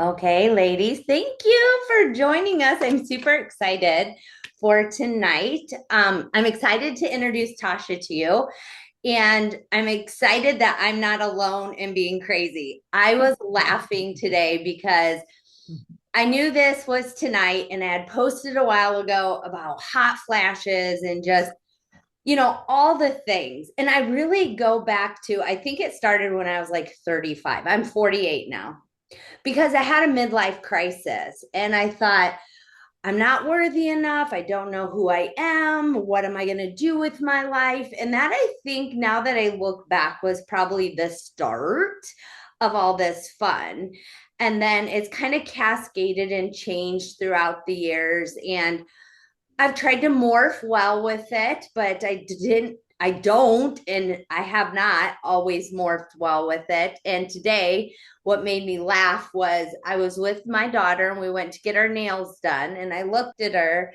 Okay, ladies, thank you for joining us. I'm super excited for tonight. I'm excited to introduce Tauscha to you, and I'm excited that I'm not alone in being crazy. I was laughing today because I knew this was tonight, and I had posted a while ago about hot flashes and just all the things. And I really go back to, I think it started when I was like 35. I'm 48 now because I had a midlife crisis and I thought, I'm not worthy enough. I don't know who I am. What am I going to do with my life? And that, I think, now that I look back, was probably the start of all this fun. And then it's kind of cascaded and changed throughout the years. And I've tried to morph well with it, but I don't, and I have not always morphed well with it. And today, what made me laugh was I was with my daughter and we went to get our nails done. And I looked at her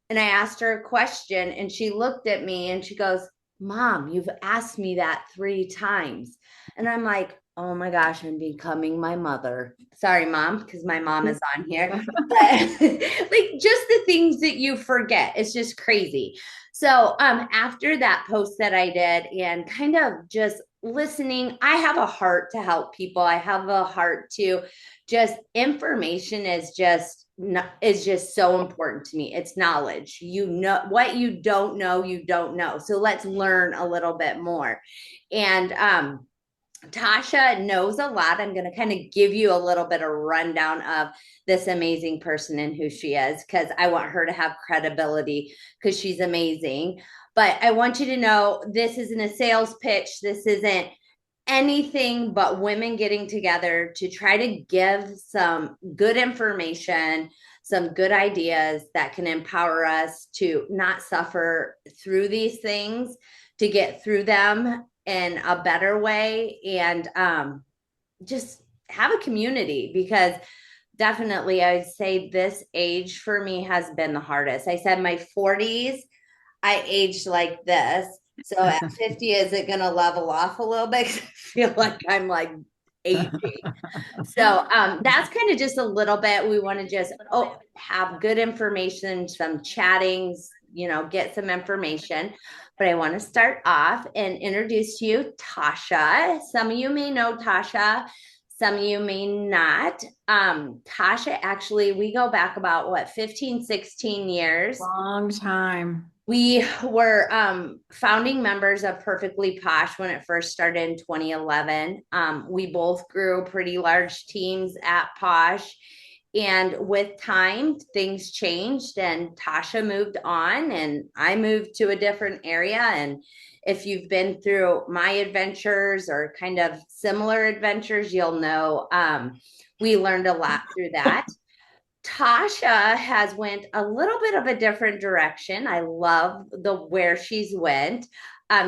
and I asked her a question, and she looked at me and she goes, Mom, you've asked me that 3 times. And I'm like, oh my gosh, I'm becoming my mother. Sorry, Mom, because my mom is on here. But like, just the things that you forget, it's just crazy. So after that post that I did and kind of just listening, I have a heart to help people. I have a heart to just, information is just so important to me. It's knowledge. You know what you don't know. So let's learn a little bit more. And Tauscha knows a lot. I'm going to kind of give you a little bit of rundown of this amazing person and who she is, because I want her to have credibility because she's amazing. But I want you to know, this isn't a sales pitch. This isn't anything but women getting together to try to give some good information, some good ideas that can empower us to not suffer through these things, to get through them in a better way, and just have a community. Because definitely, I would say this age for me has been the hardest. I said my 40s, I aged like this. So at 50, is it going to level off a little bit? 'Cause I feel like I'm like 80. So that's kind of just a little bit. We want to just have good information, some chattings, get some information. But I want to start off and introduce you Tauscha. Some of you may know Tauscha. Some of you may not. Tauscha, actually, we go back about what, 15, 16 years. Long time. We were founding members of Perfectly Posh when it first started in 2011. We both grew pretty large teams at Posh. And with time, things changed, and Tauscha moved on, and I moved to a different area. And if you've been through my adventures or kind of similar adventures, you'll know we learned a lot through that. Tauscha has went a little bit of a different direction. I love the where she's went.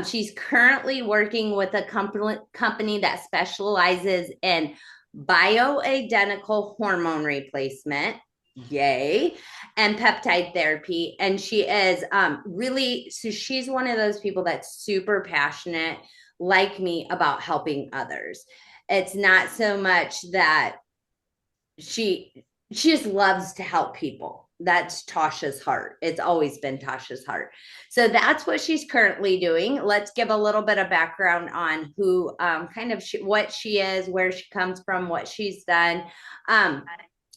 She's currently working with a company that specializes in bioidentical hormone replacement. Yay. And peptide therapy. And she is really, so she's one of those people that's super passionate, like me, about helping others. It's not so much that she just loves to help people. That's Tauscha's heart. It's always been Tauscha's heart. So that's what she's currently doing. Let's give a little bit of background on who, kind of what she is, where she comes from, what she's done.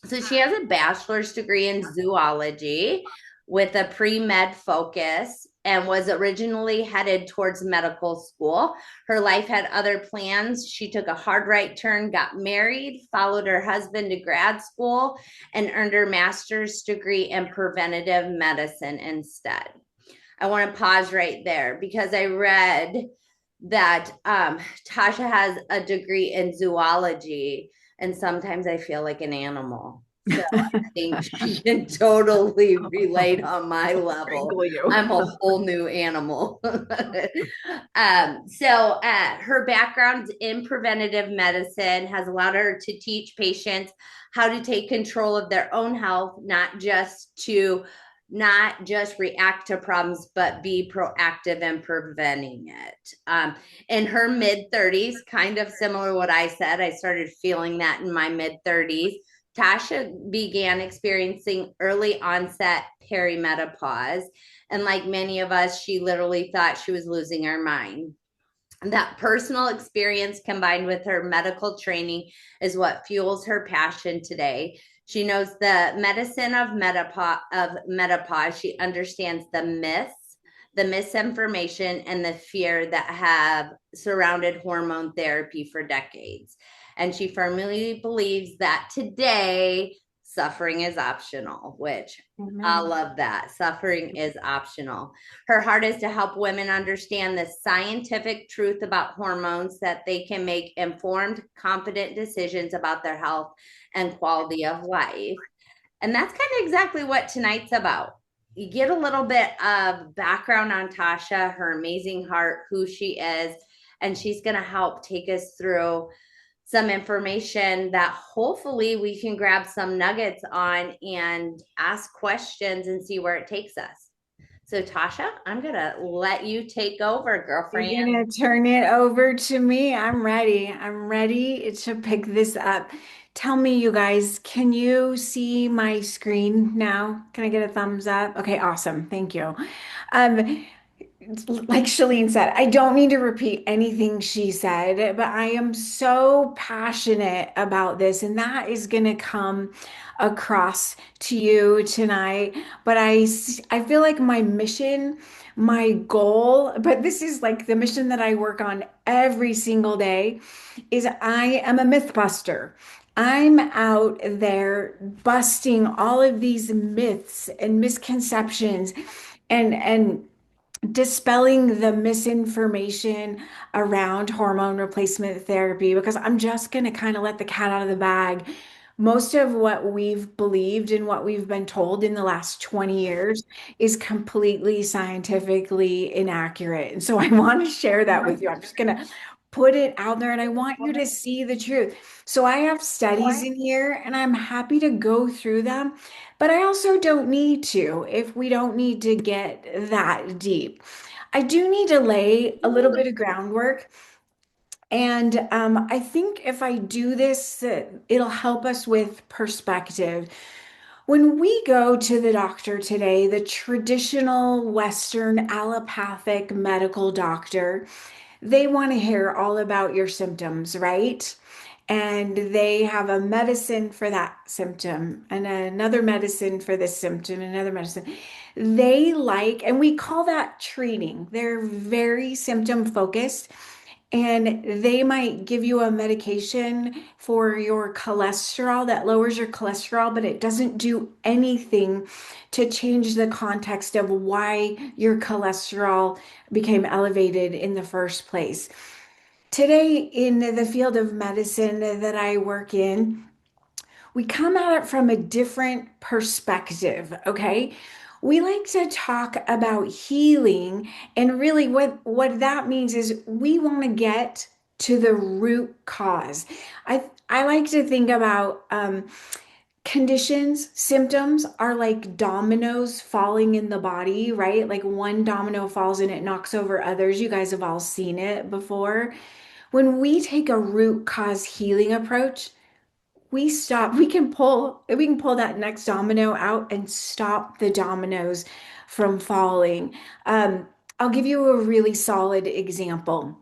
So she has a bachelor's degree in zoology with a pre-med focus, and was originally headed towards medical school. Her life had other plans. She took a hard right turn, got married, followed her husband to grad school, and earned her master's degree in preventative medicine instead. I want to pause right there because I read that Tauscha has a degree in zoology, and sometimes I feel like an animal. So I think she can totally relate on my level. Sprinkle you. I'm a whole new animal. Her background in preventative medicine has allowed her to teach patients how to take control of their own health, not just react to problems, but be proactive in preventing it. In her mid 30s, kind of similar to what I said, I started feeling that in my mid 30s. Tauscha began experiencing early onset perimenopause. And like many of us, she literally thought she was losing her mind. That personal experience combined with her medical training is what fuels her passion today. She knows the medicine of menopause. She understands the myths, the misinformation, and the fear that have surrounded hormone therapy for decades. And she firmly believes that today suffering is optional, which I Amen. love that. Suffering is optional. Her heart is to help women understand the scientific truth about hormones, that they can make informed, confident decisions about their health and quality of life. And that's kind of exactly what tonight's about. You get a little bit of background on Tauscha, her amazing heart, who she is, and she's going to help take us through some information that hopefully we can grab some nuggets on and ask questions and see where it takes us. So, Tauscha, I'm going to let you take over, You're girlfriend. gonna turn it over to me. I'm ready. I'm ready to pick this up. Tell me, you guys, can you see my screen now? Can I get a thumbs up? Okay, awesome. Thank you. Um, like Shaleen said, I don't need to repeat anything she said, but I am so passionate about this, and that is going to come across to you tonight. But I feel like my mission, my goal, but this is like the mission that I work on every single day, is I am a myth buster. I'm out there busting all of these myths and misconceptions and dispelling the misinformation around hormone replacement therapy because I'm just going to kind of let the cat out of the bag. Most of what we've believed and what we've been told in the last 20 years is completely scientifically inaccurate. And so I want to share that with you. I'm just going to put it out there and I want you to see the truth. So I have studies in here and I'm happy to go through them. But I also don't need to if we don't need to get that deep. I do need to lay a little bit of groundwork. And I think if I do this, it'll help us with perspective. When we go to the doctor today, the traditional Western allopathic medical doctor, they want to hear all about your symptoms, right? And they have a medicine for that symptom and another medicine for this symptom, another medicine. They like, and we call that treating. They're very symptom focused. And they might give you a medication for your cholesterol that lowers your cholesterol, but it doesn't do anything to change the context of why your cholesterol became elevated in the first place. Today, in the field of medicine that I work in, we come at it from a different perspective, okay? We like to talk about healing, and really what that means is we want to get to the root cause. I like to think about conditions, symptoms are like dominoes falling in the body, right? Like one domino falls and it knocks over others. You guys have all seen it before. When we take a root cause healing approach, we can pull that next domino out and stop the dominoes from falling. I'll give you a really solid example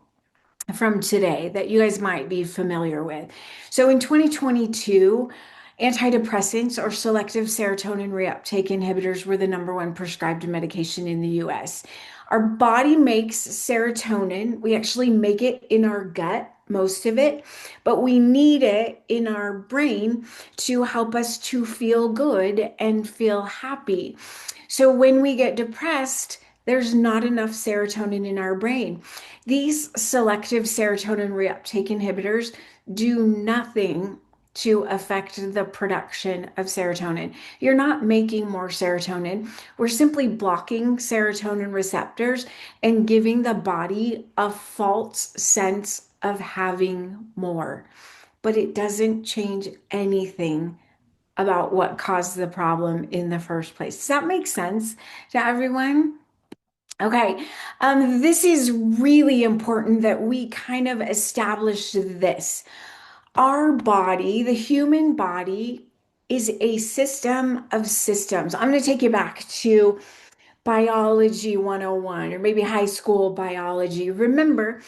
from today that you guys might be familiar with. So in 2022, antidepressants or selective serotonin reuptake inhibitors were the number one prescribed medication in the US. Our body makes serotonin. We actually make it in our gut, most of it, but we need it in our brain to help us to feel good and feel happy. So when we get depressed, there's not enough serotonin in our brain. These selective serotonin reuptake inhibitors do nothing to affect the production of serotonin. You're not making more serotonin. We're simply blocking serotonin receptors and giving the body a false sense of having more. But it doesn't change anything about what caused the problem in the first place. Does that make sense to everyone? Okay, this is really important that we kind of establish this. Our body, the human body, is a system of systems. I'm going to take you back to biology 101 or maybe high school biology. Remember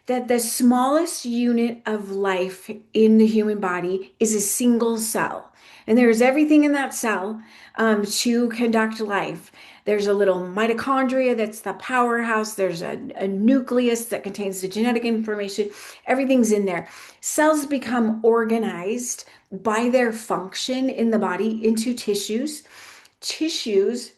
that the smallest unit of life in the human body is a single cell. And there's everything in that cell to conduct life. There's a little mitochondria that's the powerhouse. There's a nucleus that contains the genetic information. Everything's in there. Cells become organized by their function in the body into tissues. Tissues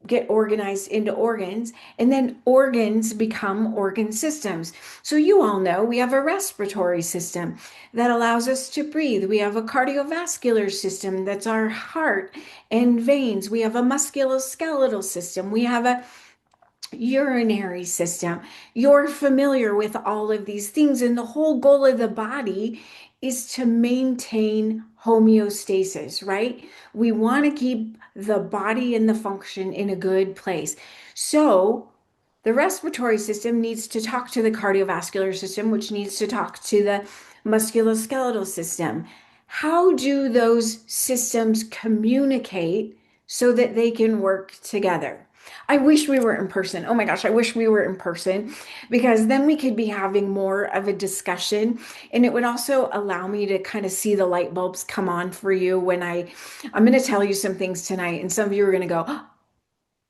get organized into organs, and then organs become organ systems. So you all know we have a respiratory system that allows us to breathe. We have a cardiovascular system that's our heart and veins. We have a musculoskeletal system. We have a urinary system. You're familiar with all of these things, and the whole goal of the body is to maintain homeostasis, right? We want to keep the body and the function in a good place. So, the respiratory system needs to talk to the cardiovascular system, which needs to talk to the musculoskeletal system. How do those systems communicate so that they can work together? I wish we were in person. Oh my gosh, I wish we were in person because then we could be having more of a discussion, and it would also allow me to kind of see the light bulbs come on for you when I'm going to tell you some things tonight, and some of you are going to go,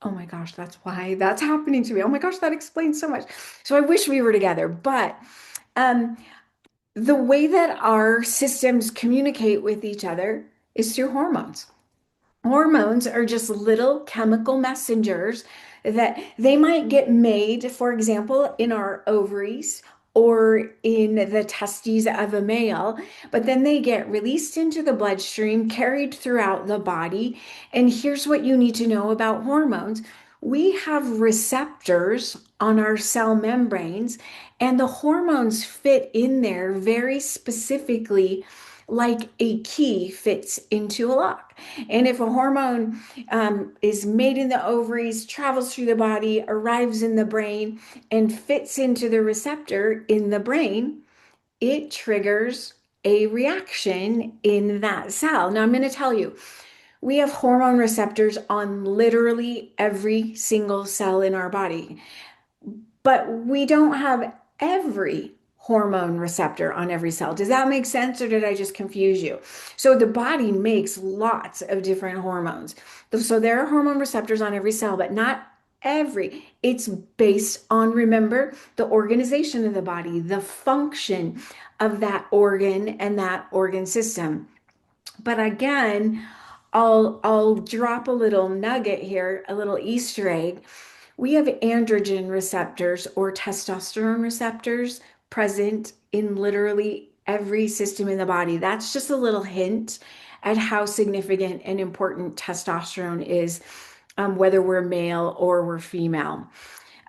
"Oh my gosh, that's why that's happening to me. Oh my gosh, that explains so much." So I wish we were together, but um the way that our systems communicate with each other is through hormones. Hormones are just little chemical messengers that they might get made, for example, in our ovaries or in the testes of a male, but then they get released into the bloodstream, carried throughout the body. And here's what you need to know about hormones. We have receptors on our cell membranes, and the hormones fit in there very specifically, like a key fits into a lock. And if a hormone is made in the ovaries, travels through the body, arrives in the brain, and fits into the receptor in the brain, it triggers a reaction in that cell. Now, I'm going to tell you, we have hormone receptors on literally every single cell in our body, but we don't have every hormone receptor on every cell. Does that make sense, or did I just confuse you? So the body makes lots of different hormones. So there are hormone receptors on every cell, but not every. It's based on, remember, the organization of the body, the function of that organ and that organ system. But again, I'll drop a little nugget here, a little Easter egg. We have androgen receptors or testosterone receptors present in literally every system in the body. That's just a little hint at how significant and important testosterone is, whether we're male or we're female.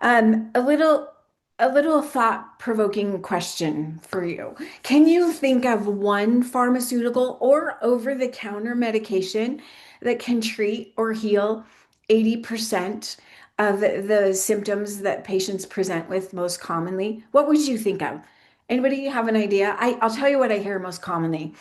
Um, a little a little thought-provoking question for you. Can you think of one pharmaceutical or over-the-counter medication that can treat or heal 80% of the symptoms that patients present with most commonly? What would you think of? Anybody have an idea? I'll tell you what I hear most commonly.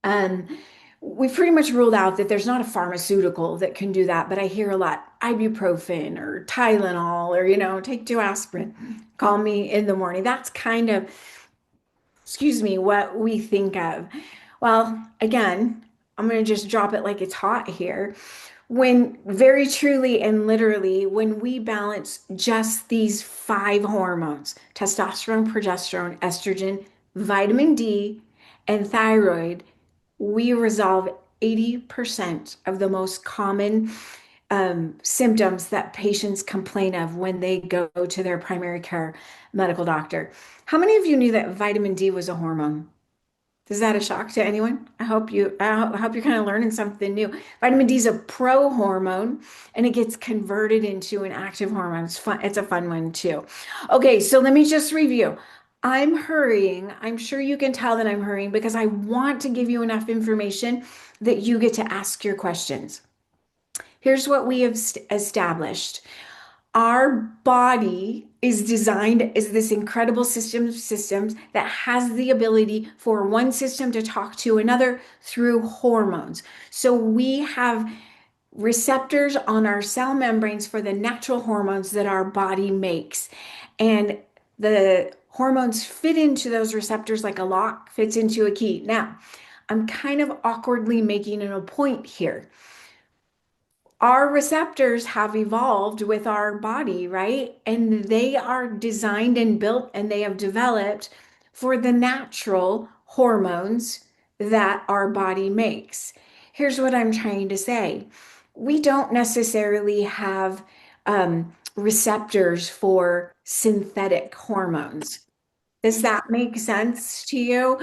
Um, we've pretty much ruled out that there's not a pharmaceutical that can do that, but I hear a lot ibuprofen or Tylenol or, take 2 aspirin, call me in the morning. That's kind of, excuse me, what we think of. Well, again, I'm going to just drop it like it's hot here. When very truly and literally, when we balance just these five hormones, testosterone, progesterone, estrogen, vitamin D, and thyroid, we resolve 80% of the most common symptoms that patients complain of when they go to their primary care medical doctor. How many of you knew that vitamin D was a hormone? Is that a shock to anyone? I hope you're kind of learning something new. Vitamin D is a pro-hormone and it gets converted into an active hormone. It's fun. It's a fun one too. Okay, so let me just review. I'm hurrying. I'm sure you can tell that I'm hurrying because I want to give you enough information that you get to ask your questions. Here's what we have established. Our body is designed as this incredible system of systems that has the ability for one system to talk to another through hormones. So we have receptors on our cell membranes for the natural hormones that our body makes. And the hormones fit into those receptors like a lock fits into a key. Now, I'm kind of awkwardly making a point here. Our receptors have evolved with our body, right? And they are designed and built and they have developed for the natural hormones that our body makes. Here's what I'm trying to say. We don't necessarily have receptors for synthetic hormones. Does that make sense to you?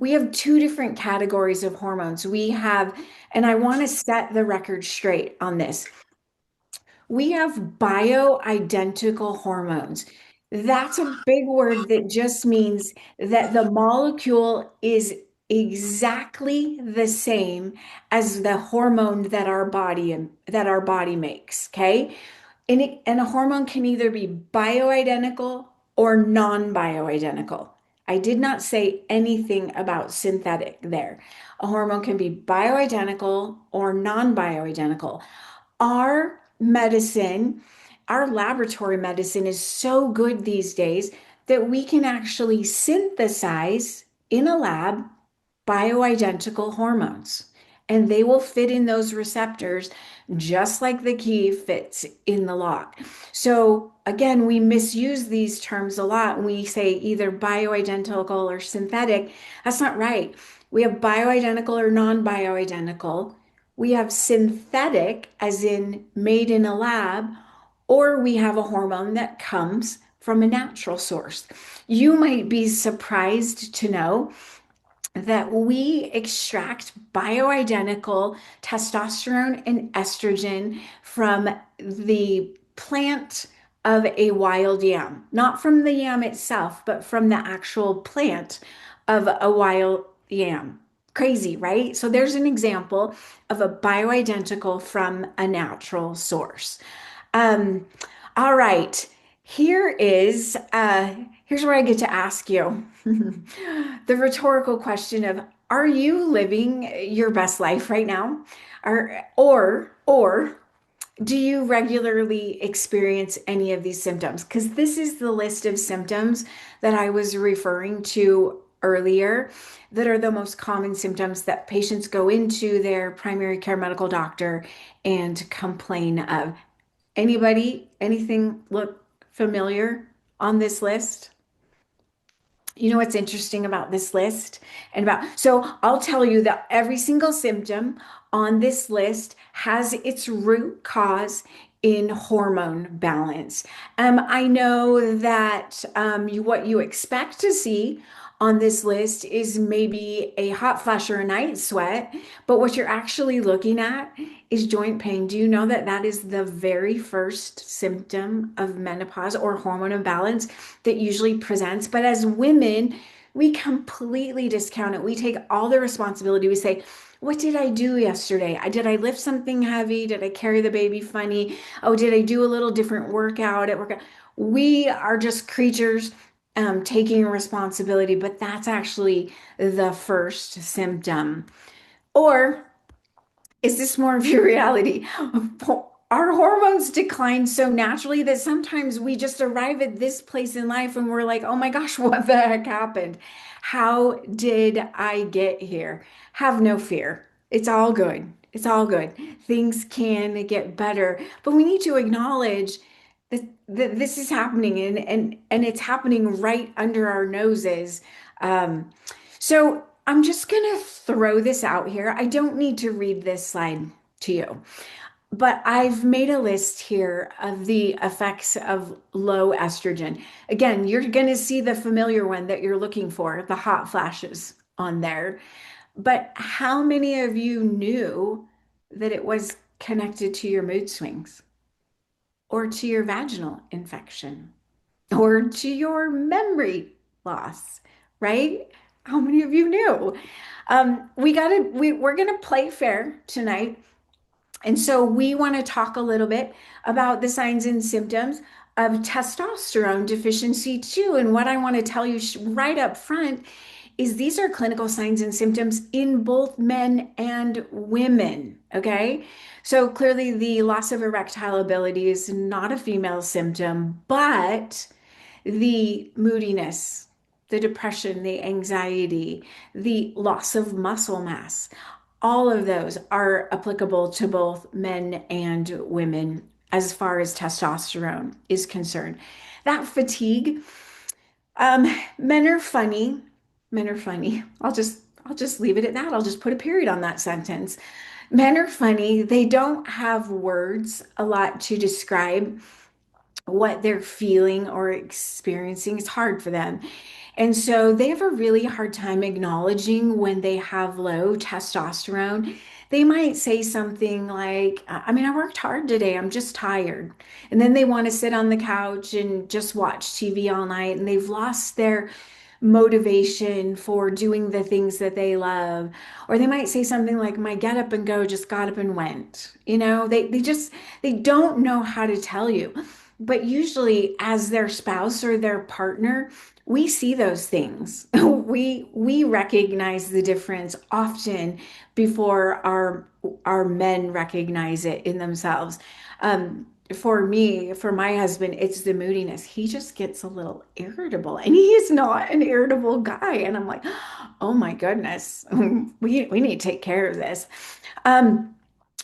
We have two different categories of hormones. We have, and I want to set the record straight on this. We have bioidentical hormones. That's a big word that just means that the molecule is exactly the same as the hormone that our body makes, okay? And a hormone can either be bioidentical or non-bioidentical. I did not say anything about synthetic there. A hormone can be bioidentical or non-bioidentical. Our medicine, our laboratory medicine is so good these days that we can actually synthesize in a lab bioidentical hormones. And they will fit in those receptors just like the key fits in the lock. So, again, we misuse these terms a lot. We say either bioidentical or synthetic. That's not right. We have bioidentical or non bioidentical. We have synthetic, as in made in a lab, or we have a hormone that comes from a natural source. You might be surprised to know that we extract bioidentical testosterone and estrogen from the plant of a wild yam, not from the yam itself, but from the actual plant of a wild yam. Crazy, right? So there's an example of a bioidentical from a natural source. Um, all right. Here's where I get to ask you the rhetorical question of, are you living your best life right now? Or do you regularly experience any of these symptoms? Because this is the list of symptoms that I was referring to earlier that are the most common symptoms that patients go into their primary care medical doctor and complain of. Anything look familiar on this list? You know what's interesting about this list so I'll tell you that every single symptom on this list has its root cause in hormone balance. I know that what you expect to see on this list is maybe a hot flash or a night sweat, but what you're actually looking at is joint pain. Do you know that that is the very first symptom of menopause or hormone imbalance that usually presents? But as women, we completely discount it. We take all the responsibility. We say, what did I do yesterday? Did I lift something heavy? Did I carry the baby funny? Oh, did I do a little different workout at work? We are just creatures taking responsibility, but that's actually the first symptom. Or is this more of your reality? Our hormones decline so naturally that sometimes we just arrive at this place in life and we're like, oh my gosh, what the heck happened? How did I get here? Have no fear. It's all good. It's all good. Things can get better, but we need to acknowledge that this is happening and it's happening right under our noses. Um, so I'm just going to throw this out here. I don't need to read this slide to you, but I've made a list here of the effects of low estrogen. Again, you're going to see the familiar one that you're looking for, the hot flashes on there. But how many of you knew that it was connected to your mood swings or to your vaginal infection or to your memory loss, right? How many of you knew? We're gonna play fair tonight. And so we want to talk a little bit about the signs and symptoms of testosterone deficiency too. And what I want to tell you right up front is these are clinical signs and symptoms in both men and women. Okay. So clearly, the loss of erectile ability is not a female symptom, but the moodiness, the depression, the anxiety, the loss of muscle mass, all of those are applicable to both men and women as far as testosterone is concerned. That fatigue, men are funny. Men are funny. I'll just leave it at that. I'll just put a period on that sentence. Men are funny. They don't have words a lot to describe what they're feeling or experiencing. It's hard for them. And so they have a really hard time acknowledging when they have low testosterone. They might say something like, I mean, I worked hard today. I'm just tired. And then they want to sit on the couch and just watch TV all night. And they've lost their motivation for doing the things that they love. Or they might say something like, my get up and go just got up and went. They don't know how to tell you. But usually, as their spouse or their partner, we see those things. We recognize the difference often before our men recognize it in themselves. For me, for my husband, it's the moodiness. He just gets a little irritable, and he is not an irritable guy. And I'm like, oh my goodness, we need to take care of this. Um,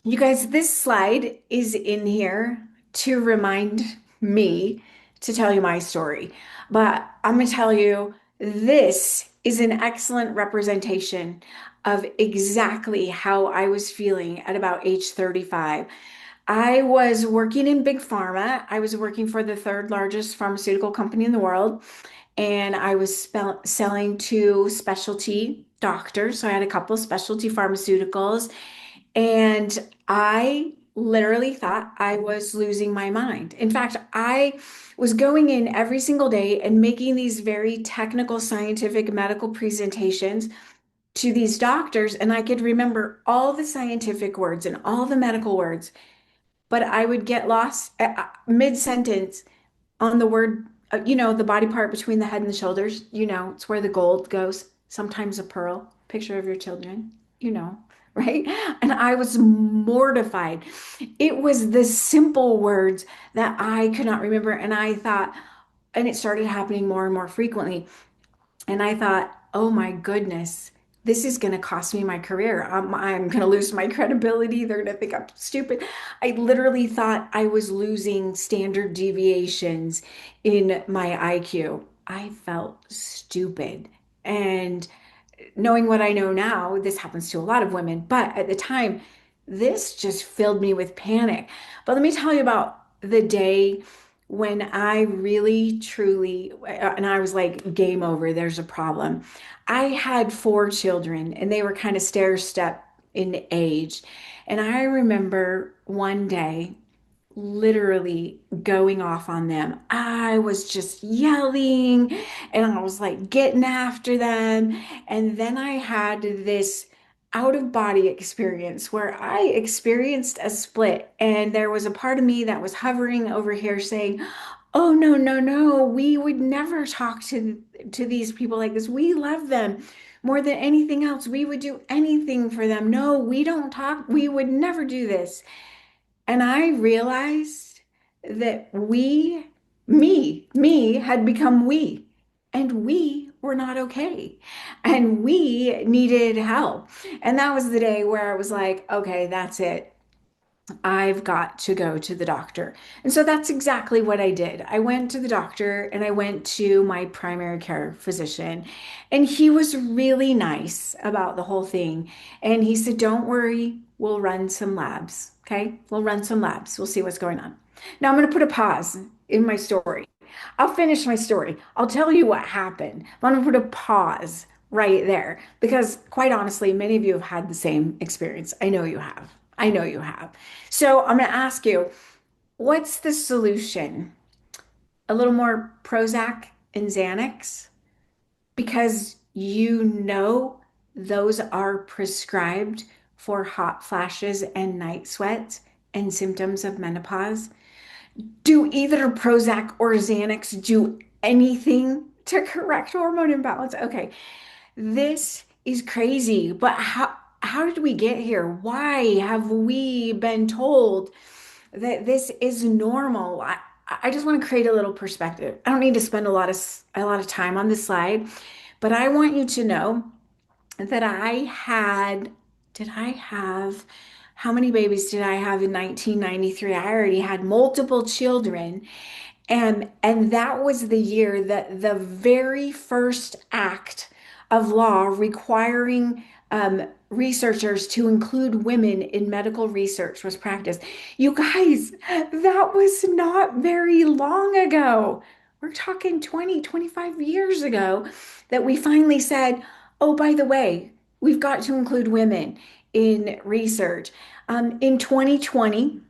you guys, this slide is in here to remind me to tell you my story. But I'm going to tell you this is an excellent representation of exactly how I was feeling at about age 35. I was working in big pharma. I was working for the third largest pharmaceutical company in the world, and I was selling to specialty doctors. So I had a couple of specialty pharmaceuticals, and I literally thought I was losing my mind. In fact, I was going in every single day and making these very technical, scientific, medical presentations to these doctors. And I could remember all the scientific words and all the medical words, but I would get lost mid-sentence on the word, the body part between the head and the shoulders. It's where the gold goes, sometimes a pearl, picture of your children, you know, right? And I was mortified. It was the simple words that I could not remember. And I thought, and it started happening more and more frequently. And I thought, oh my goodness, this is going to cost me my career. I'm going to lose my credibility. They're going to think I'm stupid. I literally thought I was losing standard deviations in my IQ. I felt stupid. And knowing what I know now, this happens to a lot of women, but at the time, this just filled me with panic. But let me tell you about the day when I really truly, and I was like, game over, there's a problem. I had four children, and they were kind of stair step in age. And I remember one day literally going off on them. I was just yelling and I was like getting after them. And then I had this out of body experience where I experienced a split, and there was a part of me that was hovering over here saying, oh no, no, no, we would never talk to these people like this. We love them more than anything else. We would do anything for them. No, we don't talk. We would never do this. And I realized that me had become we, and we were not okay. And we needed help. And that was the day where I was like, okay, that's it. I've got to go to the doctor. And so that's exactly what I did. I went to the doctor and I went to my primary care physician, and he was really nice about the whole thing. And he said, don't worry, we'll run some labs. Okay. We'll run some labs. We'll see what's going on. Now I'm going to put a pause in my story. I'll finish my story. I'll tell you what happened. But I'm going to put a pause right there because, quite honestly, many of you have had the same experience. I know you have. I know you have. So I'm going to ask you, what's the solution? A little more Prozac and Xanax? Because those are prescribed for hot flashes and night sweats and symptoms of menopause. Do either Prozac or Xanax do anything to correct hormone imbalance? Okay, this is crazy, but how did we get here? Why have we been told that this is normal? I just want to create a little perspective. I don't need to spend a lot of time on this slide, but I want you to know that did I have, how many babies did I have in 1993? I already had multiple children. And that was the year that the very first act of law requiring researchers to include women in medical research was practiced. You guys, that was not very long ago. We're talking 20, 25 years ago that we finally said, oh, by the way, we've got to include women in research. In 2020,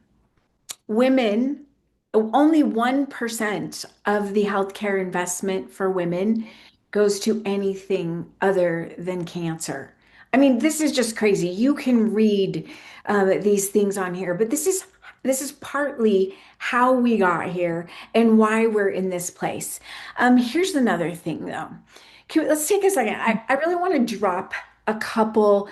women, only 1% of the healthcare investment for women goes to anything other than cancer. I mean, this is just crazy. You can read these things on here, but this is partly how we got here and why we're in this place. Here's another thing, though. Let's take a second. I really want to drop a couple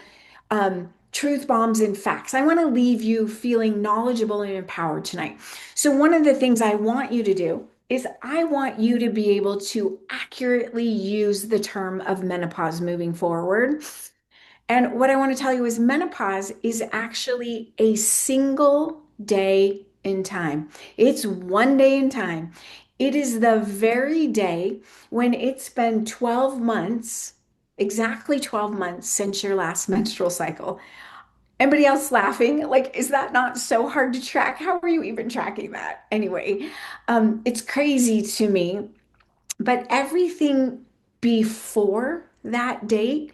truth bombs and facts. I want to leave you feeling knowledgeable and empowered tonight. So, one of the things I want you to do is I want you to be able to accurately use the term of menopause moving forward. And what I want to tell you is menopause is actually a single day in time. It's one day in time. It is the very day when it's been 12 months, exactly 12 months since your last menstrual cycle. Anybody else laughing? Like, is that not so hard to track? How are you even tracking that? Anyway, it's crazy to me, but everything before that date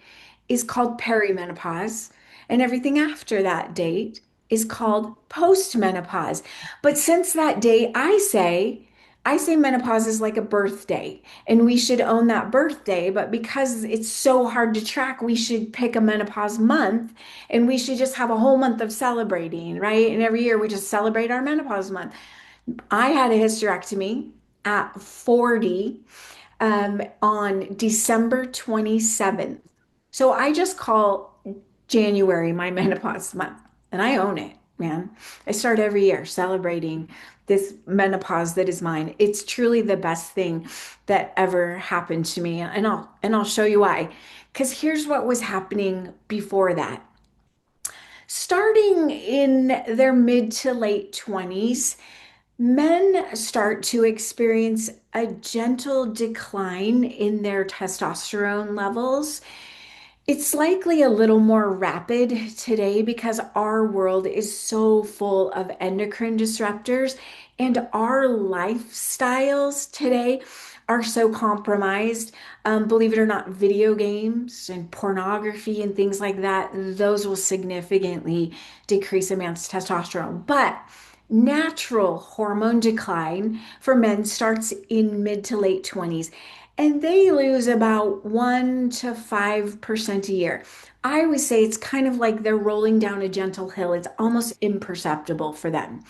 is called perimenopause, and everything after that date is called postmenopause. But since that date, I say menopause is like a birthday, and we should own that birthday. But because it's so hard to track, we should pick a menopause month, and we should just have a whole month of celebrating, right? And every year we just celebrate our menopause month. I had a hysterectomy at 40 on December 27th. So I just call January my menopause month, and I own it, man. I start every year celebrating this menopause that is mine. It's truly the best thing that ever happened to me, and I'll show you why. Because here's what was happening before that. Starting in their mid to late 20s, men start to experience a gentle decline in their testosterone levels. It's likely a little more rapid today because our world is so full of endocrine disruptors, and our lifestyles today are so compromised. Believe it or not, video games and pornography and things like that, those will significantly decrease a man's testosterone. But natural hormone decline for men starts in mid to late 20s, and they lose about 1 to 5% a year. I always say it's kind of like they're rolling down a gentle hill. It's almost imperceptible for them.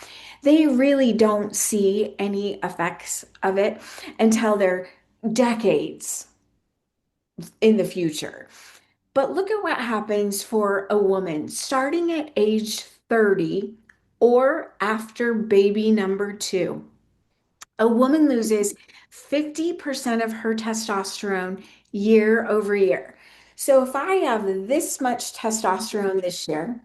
They really don't see any effects of it until they're decades in the future. But look at what happens for a woman starting at age 30 or after baby number two. A woman loses 50% of her testosterone year over year. So if I have this much testosterone this year,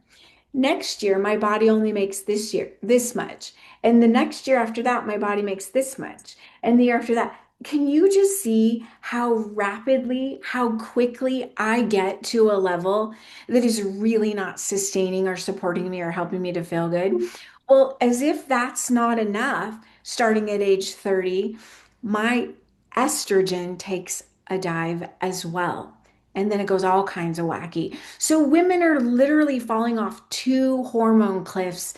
next year my body only makes this much. And the next year after that, my body makes this much. And the year after that, can you just see how rapidly, how quickly I get to a level that is really not sustaining or supporting me or helping me to feel good? Well, as if that's not enough, starting at age 30, my estrogen takes a dive as well. And then it goes all kinds of wacky. So women are literally falling off two hormone cliffs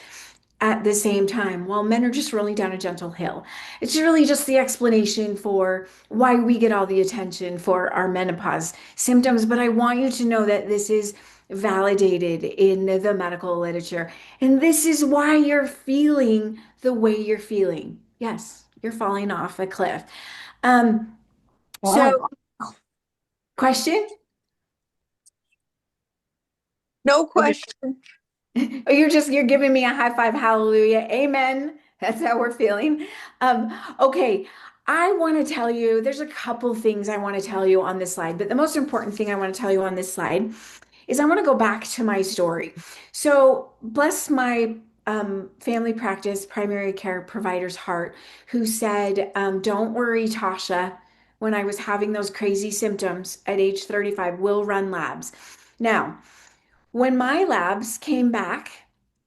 at the same time, while men are just rolling down a gentle hill. It's really just the explanation for why we get all the attention for our menopause symptoms. But I want you to know that this is validated in the medical literature. And this is why you're feeling the way you're feeling. Yes, you're falling off a cliff. Um, Wow. so question? No Are you question. Oh, you're giving me a high five, hallelujah, amen. That's how we're feeling. Okay, I want to tell you, there's a couple things I want to tell you on this slide, but the most important thing I want to tell you on this slide is I want to go back to my story. So bless my family practice primary care provider's heart, who said, "Don't worry, Tauscha. When I was having those crazy symptoms at age 35, we'll run labs." Now, when my labs came back,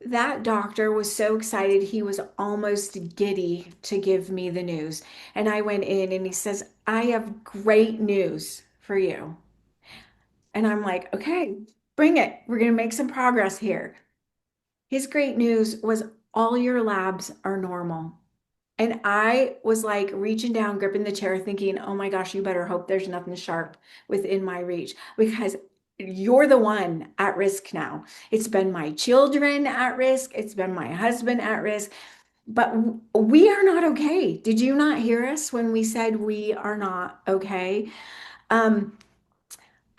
that doctor was so excited he was almost giddy to give me the news. And I went in and he says, "I have great news for you." And I'm like, "Okay, bring it. We're going to make some progress here." His great news was all your labs are normal. And I was like reaching down, gripping the chair, thinking, oh my gosh, you better hope there's nothing sharp within my reach because you're the one at risk now. It's been my children at risk, it's been my husband at risk, but we are not okay. Did you not hear us when we said we are not okay? Um,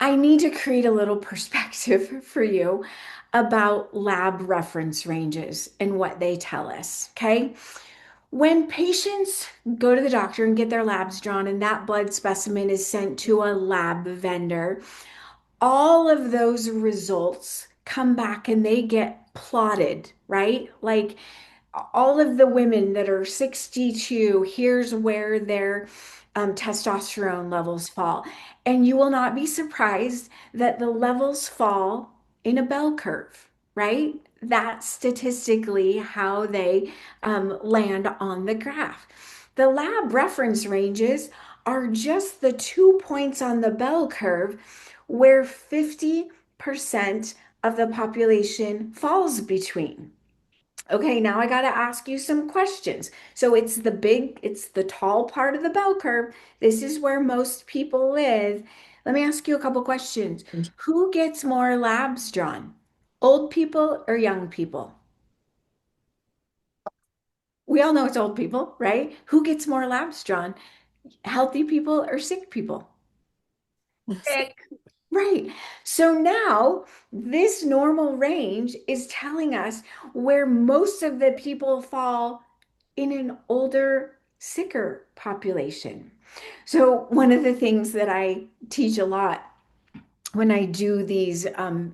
I need to create a little perspective for you about lab reference ranges and what they tell us. Okay. When patients go to the doctor and get their labs drawn, and that blood specimen is sent to a lab vendor, all of those results come back and they get plotted, right? Like all of the women that are 62, here's where their testosterone levels fall. And you will not be surprised that the levels fall in a bell curve, right? That's statistically how they land on the graph. The lab reference ranges are just the 2 points on the bell curve where 50% of the population falls between. Okay, now I got to ask you some questions. So it's the tall part of the bell curve. This is where most people live. Let me ask you a couple questions. Who gets more labs drawn? Old people or young people? We all know it's old people, right? Who gets more labs drawn? Healthy people or sick people? Sick. Right. So now this normal range is telling us where most of the people fall in an older, sicker population. So, one of the things that I teach a lot when I do these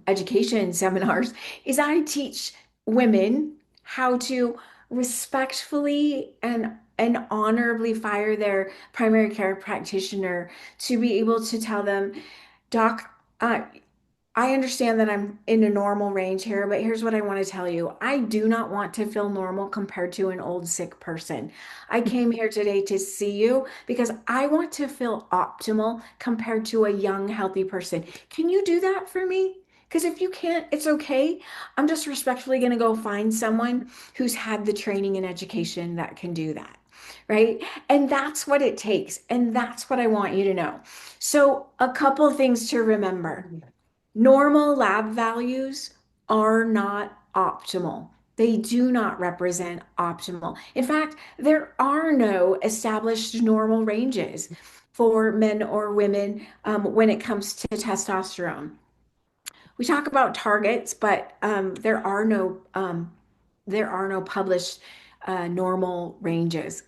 education seminars is I teach women how to respectfully and honorably fire their primary care practitioner to be able to tell them, "Doc, I understand that I'm in a normal range here, but here's what I want to tell you. I do not want to feel normal compared to an old sick person. I came here today to see you because I want to feel optimal compared to a young, healthy person. Can you do that for me? Because if you can't, it's okay. I'm just respectfully going to go find someone who's had the training and education that can do that." Right. And that's what it takes. And that's what I want you to know. So, a couple things to remember. Normal lab values are not optimal. They do not represent optimal. In fact, there are no established normal ranges for men or women when it comes to testosterone. We talk about targets, but there are no published normal ranges.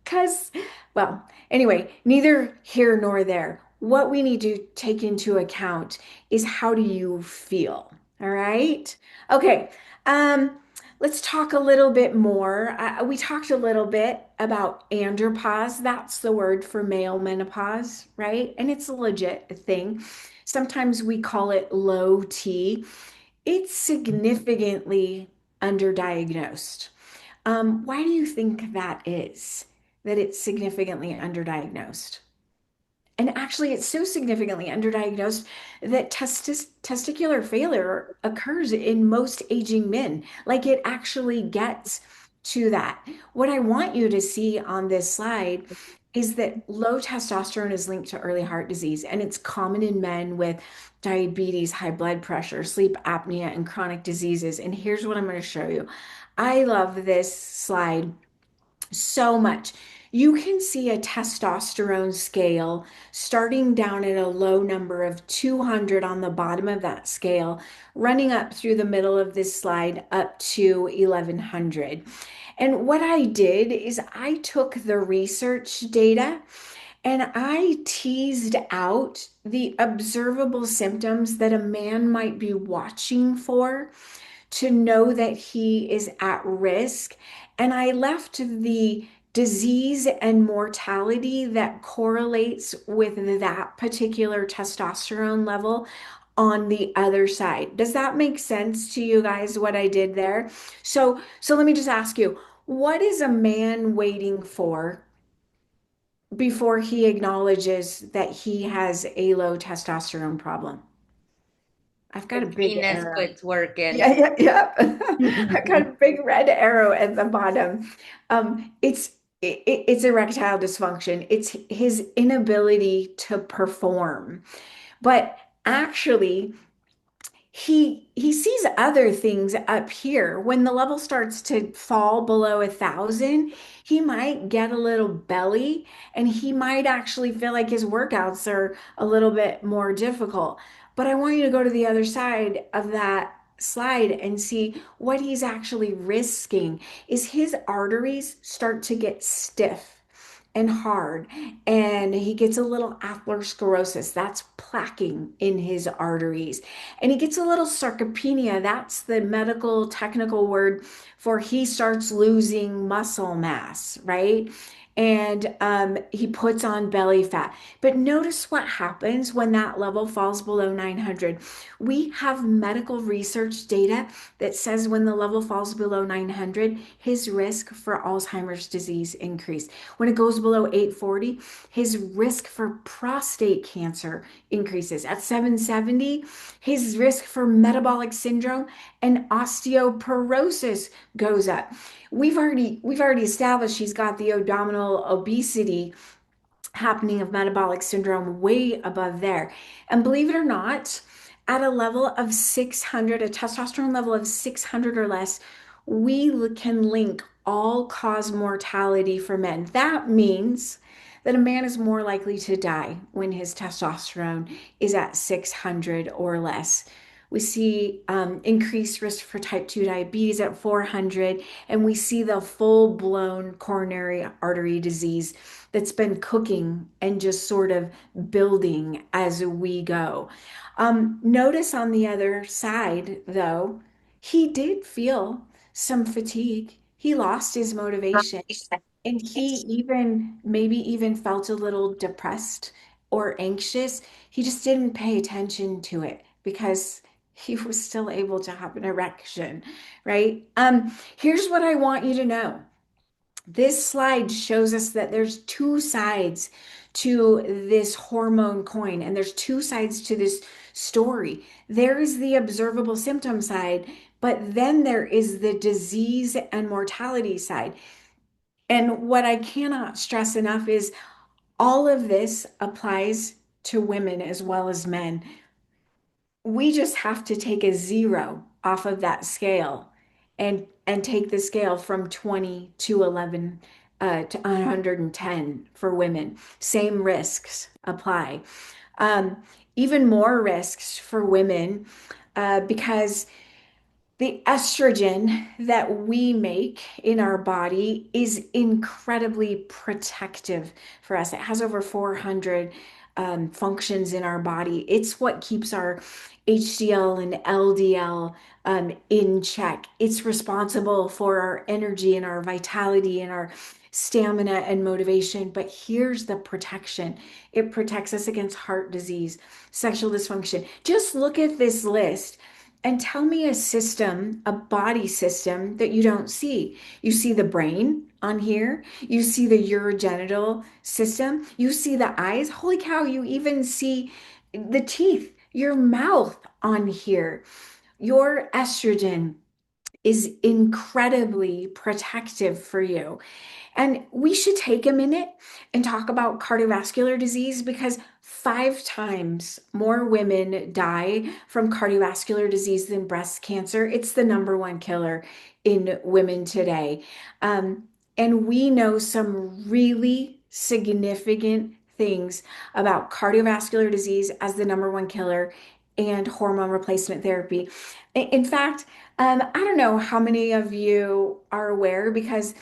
Because, well, anyway, neither here nor there. What we need to take into account is how do you feel? All right. Okay. Um, let's talk a little bit more. We talked a little bit about andropause. That's the word for male menopause, right? And it's a legit thing. Sometimes we call it low T. It's significantly underdiagnosed. Why do you think that is? That it's significantly underdiagnosed? And actually, it's so significantly underdiagnosed that testicular failure occurs in most aging men. Like it actually gets to that. What I want you to see on this slide is that low testosterone is linked to early heart disease, and it's common in men with diabetes, high blood pressure, sleep apnea, and chronic diseases. And here's what I'm going to show you. I love this slide so much. You can see a testosterone scale starting down at a low number of 200 on the bottom of that scale, running up through the middle of this slide up to 1100. And what I did is I took the research data and I teased out the observable symptoms that a man might be watching for to know that he is at risk. And I left the disease and mortality that correlates with that particular testosterone level on the other side. Does that make sense to you guys what I did there? So let me just ask you, what is a man waiting for before he acknowledges that he has a low testosterone problem? I've got The a big penis arrow. quits working. Yeah, yeah, yeah. I got a big red arrow at the bottom. It's erectile dysfunction. It's his inability to perform. But actually, he sees other things up here. When the level starts to fall below 1,000, he might get a little belly, and he might actually feel like his workouts are a little bit more difficult. But I want you to go to the other side of that slide and see what he's actually risking is his arteries start to get stiff and hard, and he gets a little atherosclerosis. That's plaquing in his arteries, and he gets a little sarcopenia. That's the medical technical word for he starts losing muscle mass, right? And he puts on belly fat. But notice what happens when that level falls below 900. We have medical research data that says when the level falls below 900, his risk for Alzheimer's disease increase. When it goes below 840, his risk for prostate cancer increases. At 770, his risk for metabolic syndrome and osteoporosis goes up. We've already established he's got the abdominal obesity happening of metabolic syndrome way above there. And believe it or not, at a level of 600, a testosterone level of 600 or less, we can link all cause mortality for men. That means that a man is more likely to die when his testosterone is at 600 or less. We see increased risk for type 2 diabetes at 400, and we see the full blown coronary artery disease that's been cooking and just sort of building as we go. Notice on the other side, though, he did feel some fatigue. He lost his motivation, and he even maybe even felt a little depressed or anxious. He just didn't pay attention to it because he was still able to have an erection, right? Here's what I want you to know. This slide shows us that there's two sides to this hormone coin, and there's two sides to this story. There is the observable symptom side, but then there is the disease and mortality side. And what I cannot stress enough is all of this applies to women as well as men. We just have to take a zero off of that scale and take the scale from 20 to 11 to 110 for women. Same risks apply. Um, Even more risks for women because the estrogen that we make in our body is incredibly protective for us. It has over 400 functions in our body. It's what keeps our HDL and LDL in check. It's responsible for our energy and our vitality and our stamina and motivation. But here's the protection: it protects us against heart disease, sexual dysfunction. Just look at this list and tell me a system, a body system that you don't see. You see the brain on here, you see the urogenital system, you see the eyes. Holy cow, you even see the teeth, your mouth on here. Your estrogen is incredibly protective for you. And we should take a minute and talk about cardiovascular disease because 5 times more women die from cardiovascular disease than breast cancer. It's the number one killer in women today. Um, and we know some really significant things about cardiovascular disease as the number one killer and hormone replacement therapy. In fact, I don't know how many of you are aware because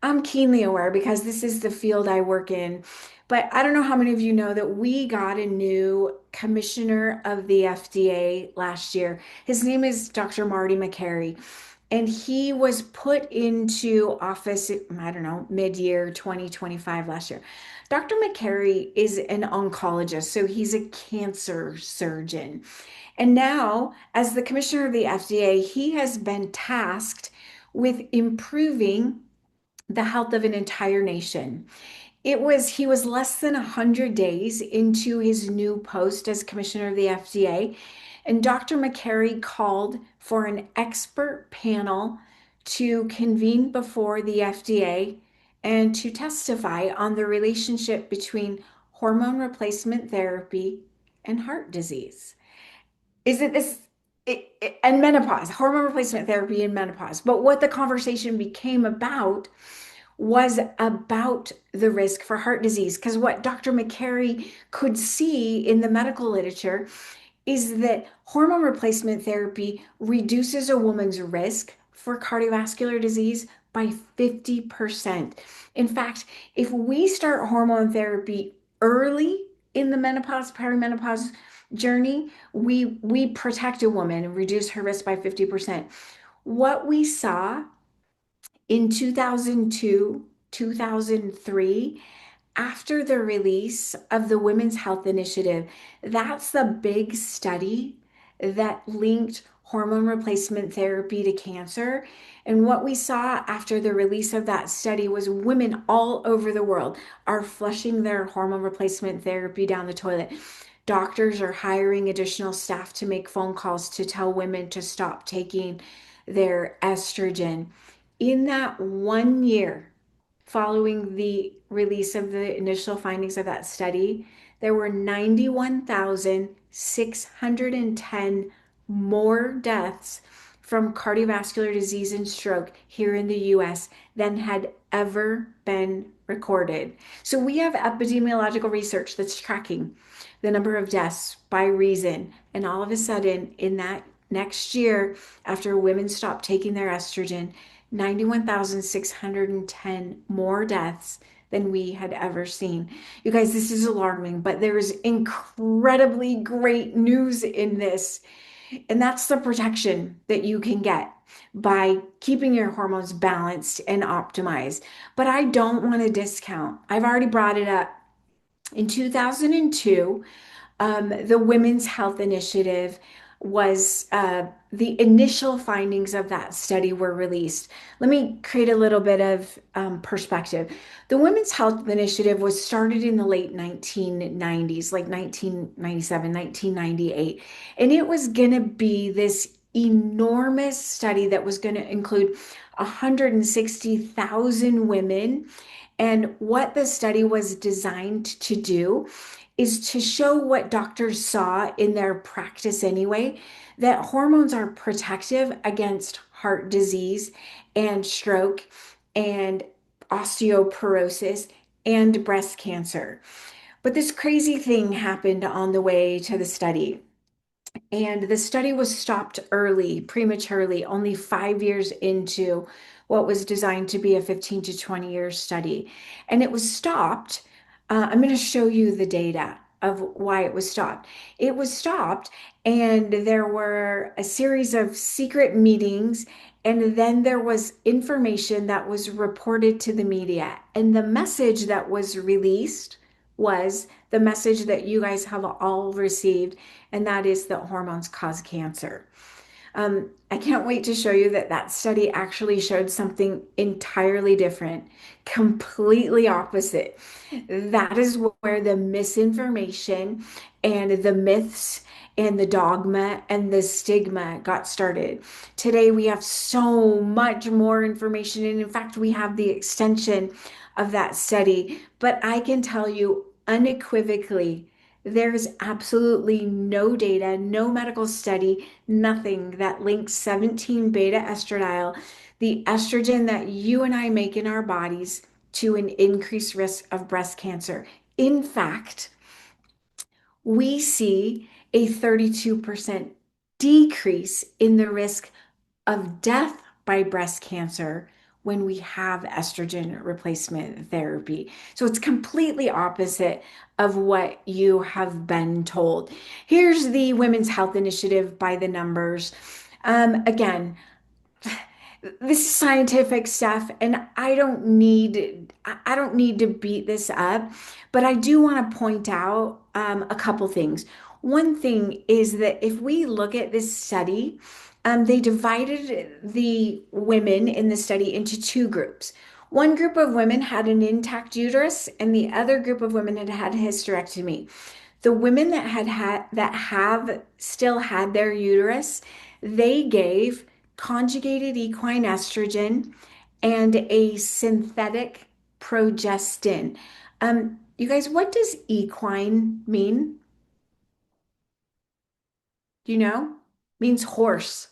I'm keenly aware because this is the field I work in. But I don't know how many of you know that we got a new commissioner of the FDA last year. His name is Dr. Marty McCary, and he was put into office, I don't know, mid-year 2025 last year. Dr. McCary is an oncologist, so he's a cancer surgeon. And now, as the commissioner of the FDA, he has been tasked with improving the health of an entire nation. He was less than 100 days into his new post as commissioner of the FDA, and Dr. McCary called for an expert panel to convene before the FDA and to testify on the relationship between hormone replacement therapy and heart disease. Isn't this and menopause, hormone replacement therapy and menopause? But what the conversation became about was about the risk for heart disease. Because what Dr. McCary could see in the medical literature is that hormone replacement therapy reduces a woman's risk for cardiovascular disease by 50%. In fact, if we start hormone therapy early in the menopause, perimenopause journey, we protect a woman and reduce her risk by 50%. What we saw in 2002, 2003, after the release of the Women's Health Initiative, that's the big study that linked hormone replacement therapy to cancer. And what we saw after the release of that study was women all over the world are flushing their hormone replacement therapy down the toilet. Doctors are hiring additional staff to make phone calls to tell women to stop taking their estrogen. In that 1 year following the release of the initial findings of that study, there were 91,610 more deaths from cardiovascular disease and stroke here in the US than had ever been recorded. So we have epidemiological research that's tracking the number of deaths by reason. And all of a sudden, in that next year, after women stopped taking their estrogen, 91,610 more deaths than we had ever seen. You guys, this is alarming, but there is incredibly great news in this. And that's the protection that you can get by keeping your hormones balanced and optimized. But I don't want to discount, I've already brought it up. In 2002, the Women's Health Initiative was the initial findings of that study were released. Let me create a little bit of perspective. The Women's Health Initiative was started in the late 1990s, like 1997, 1998, and it was going to be this enormous study that was going to include 160,000 women. And what the study was designed to do is to show what doctors saw in their practice anyway, that hormones are protective against heart disease and stroke and osteoporosis and breast cancer. But this crazy thing happened on the way to the study. And the study was stopped early, prematurely, only 5 years into what was designed to be a 15 to 20-year study. And it was stopped. I'm going to show you the data of why it was stopped. It was stopped, and there were a series of secret meetings, and then there was information that was reported to the media. And the message that was released was the message that you guys have all received, and that is that hormones cause cancer. I can't wait to show you that that study actually showed something entirely different, completely opposite. That is where the misinformation and the myths and the dogma and the stigma got started. Today, we have so much more information. And in fact, we have the extension of that study. But I can tell you unequivocally, there's absolutely no data, no medical study, nothing that links 17 beta estradiol, the estrogen that you and I make in our bodies, to an increased risk of breast cancer. In fact, we see a 32% decrease in the risk of death by breast cancer when we have estrogen replacement therapy. So it's completely opposite of what you have been told. Here's the Women's Health Initiative by the numbers. Again, this is scientific stuff, and I don't need to beat this up, but I do want to point out a couple things. One thing is that if we look at this study, they divided the women in the study into two groups. One group of women had an intact uterus, and the other group of women had had a hysterectomy. The women that have still had their uterus, they gave conjugated equine estrogen and a synthetic progestin. You guys, what does equine mean? Do you know? Means horse.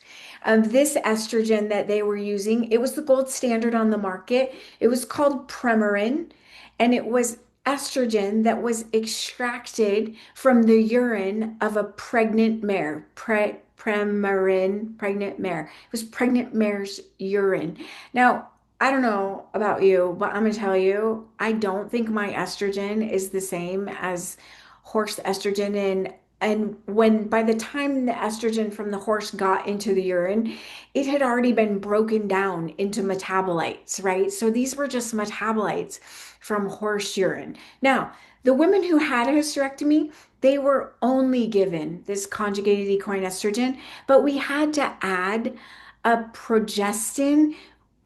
This estrogen that they were using, it was the gold standard on the market. It was called Premarin, and it was estrogen that was extracted from the urine of a pregnant mare. Premarin, pregnant mare. It was pregnant mare's urine. Now, I don't know about you, but I'm gonna tell you, I don't think my estrogen is the same as horse estrogen. And when by the time the estrogen from the horse got into the urine, it had already been broken down into metabolites, right? So these were just metabolites from horse urine. Now, the women who had a hysterectomy, they were only given this conjugated equine estrogen, but we had to add a progestin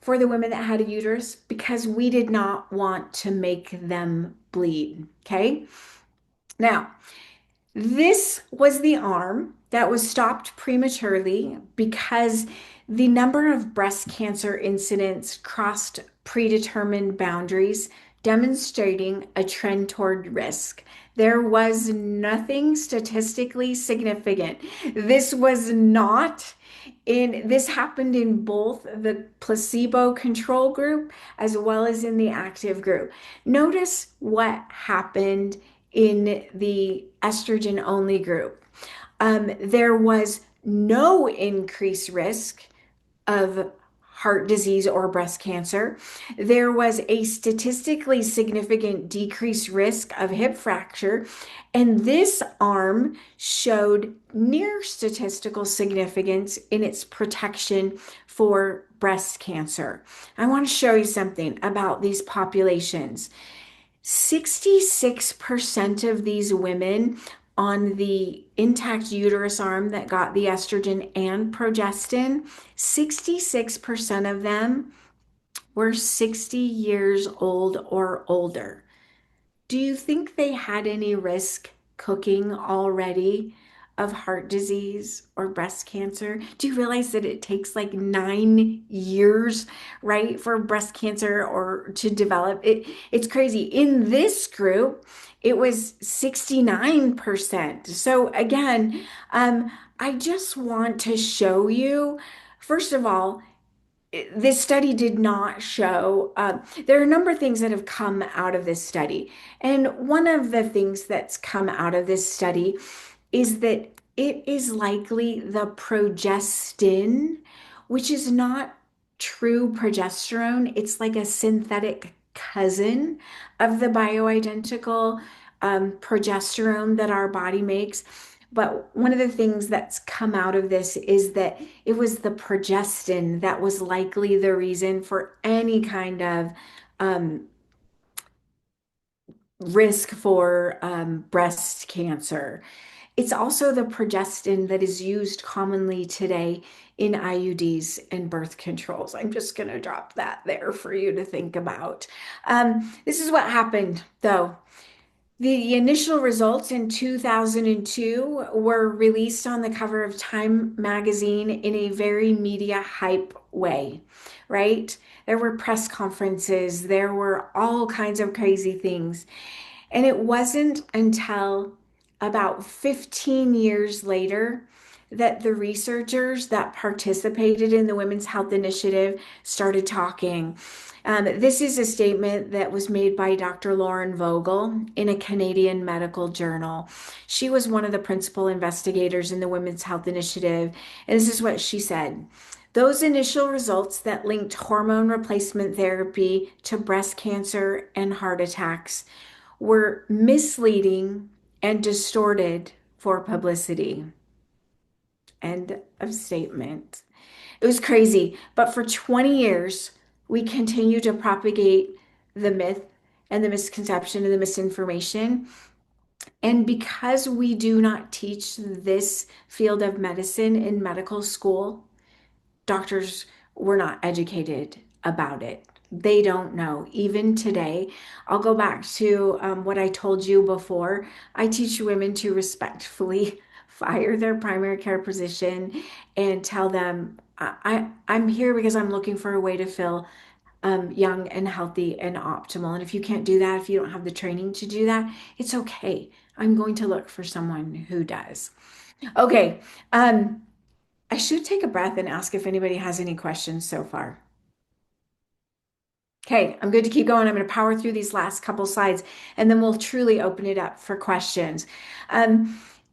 for the women that had a uterus because we did not want to make them bleed. Okay. Now, this was the arm that was stopped prematurely because the number of breast cancer incidents crossed predetermined boundaries, demonstrating a trend toward risk. There was nothing statistically significant. This was not this happened in both the placebo control group as well as in the active group. Notice what happened in the estrogen only group. There was no increased risk of heart disease or breast cancer. There was a statistically significant decreased risk of hip fracture. And this arm showed near statistical significance in its protection for breast cancer. I want to show you something about these populations. 66% of these women on the intact uterus arm that got the estrogen and progestin, 66% of them were 60 years old or older. Do you think they had any risk cooking already of heart disease or breast cancer? Do you realize that it takes like 9 years, right, for breast cancer or to develop? It's crazy. In this group, it was 69%. So again, I just want to show you, first of all, this study did not show, there are a number of things that have come out of this study. And one of the things that's come out of this study is that it is likely the progestin, which is not true progesterone. It's like a synthetic cousin of the bioidentical progesterone that our body makes. But one of the things that's come out of this is that it was the progestin that was likely the reason for any kind of um, risk for breast cancer. It's also the progestin that is used commonly today in IUDs and birth controls. I'm just going to drop that there for you to think about. This is what happened, though. The initial results in 2002 were released on the cover of Time magazine in a very media hype way, right? There were press conferences, there were all kinds of crazy things. And it wasn't until about 15 years later that the researchers that participated in the Women's Health Initiative started talking. This is a statement that was made by Dr. Lauren Vogel in a Canadian medical journal. She was one of the principal investigators in the Women's Health Initiative. And this is what she said. Those initial results that linked hormone replacement therapy to breast cancer and heart attacks were misleading and distorted for publicity. End of statement. It was crazy. But for 20 years, we continue to propagate the myth and the misconception and the misinformation. And because we do not teach this field of medicine in medical school, doctors were not educated about it. They don't know. Even today, I'll go back to what I told you before. I teach women to respectfully fire their primary care physician and tell them, I'm here because I'm looking for a way to feel young and healthy and optimal. And if you can't do that, if you don't have the training to do that, it's okay. I'm going to look for someone who does. Okay. I should take a breath and ask if anybody has any questions so far. Okay, I'm good to keep going. I'm going to power through these last couple slides and then we'll truly open it up for questions.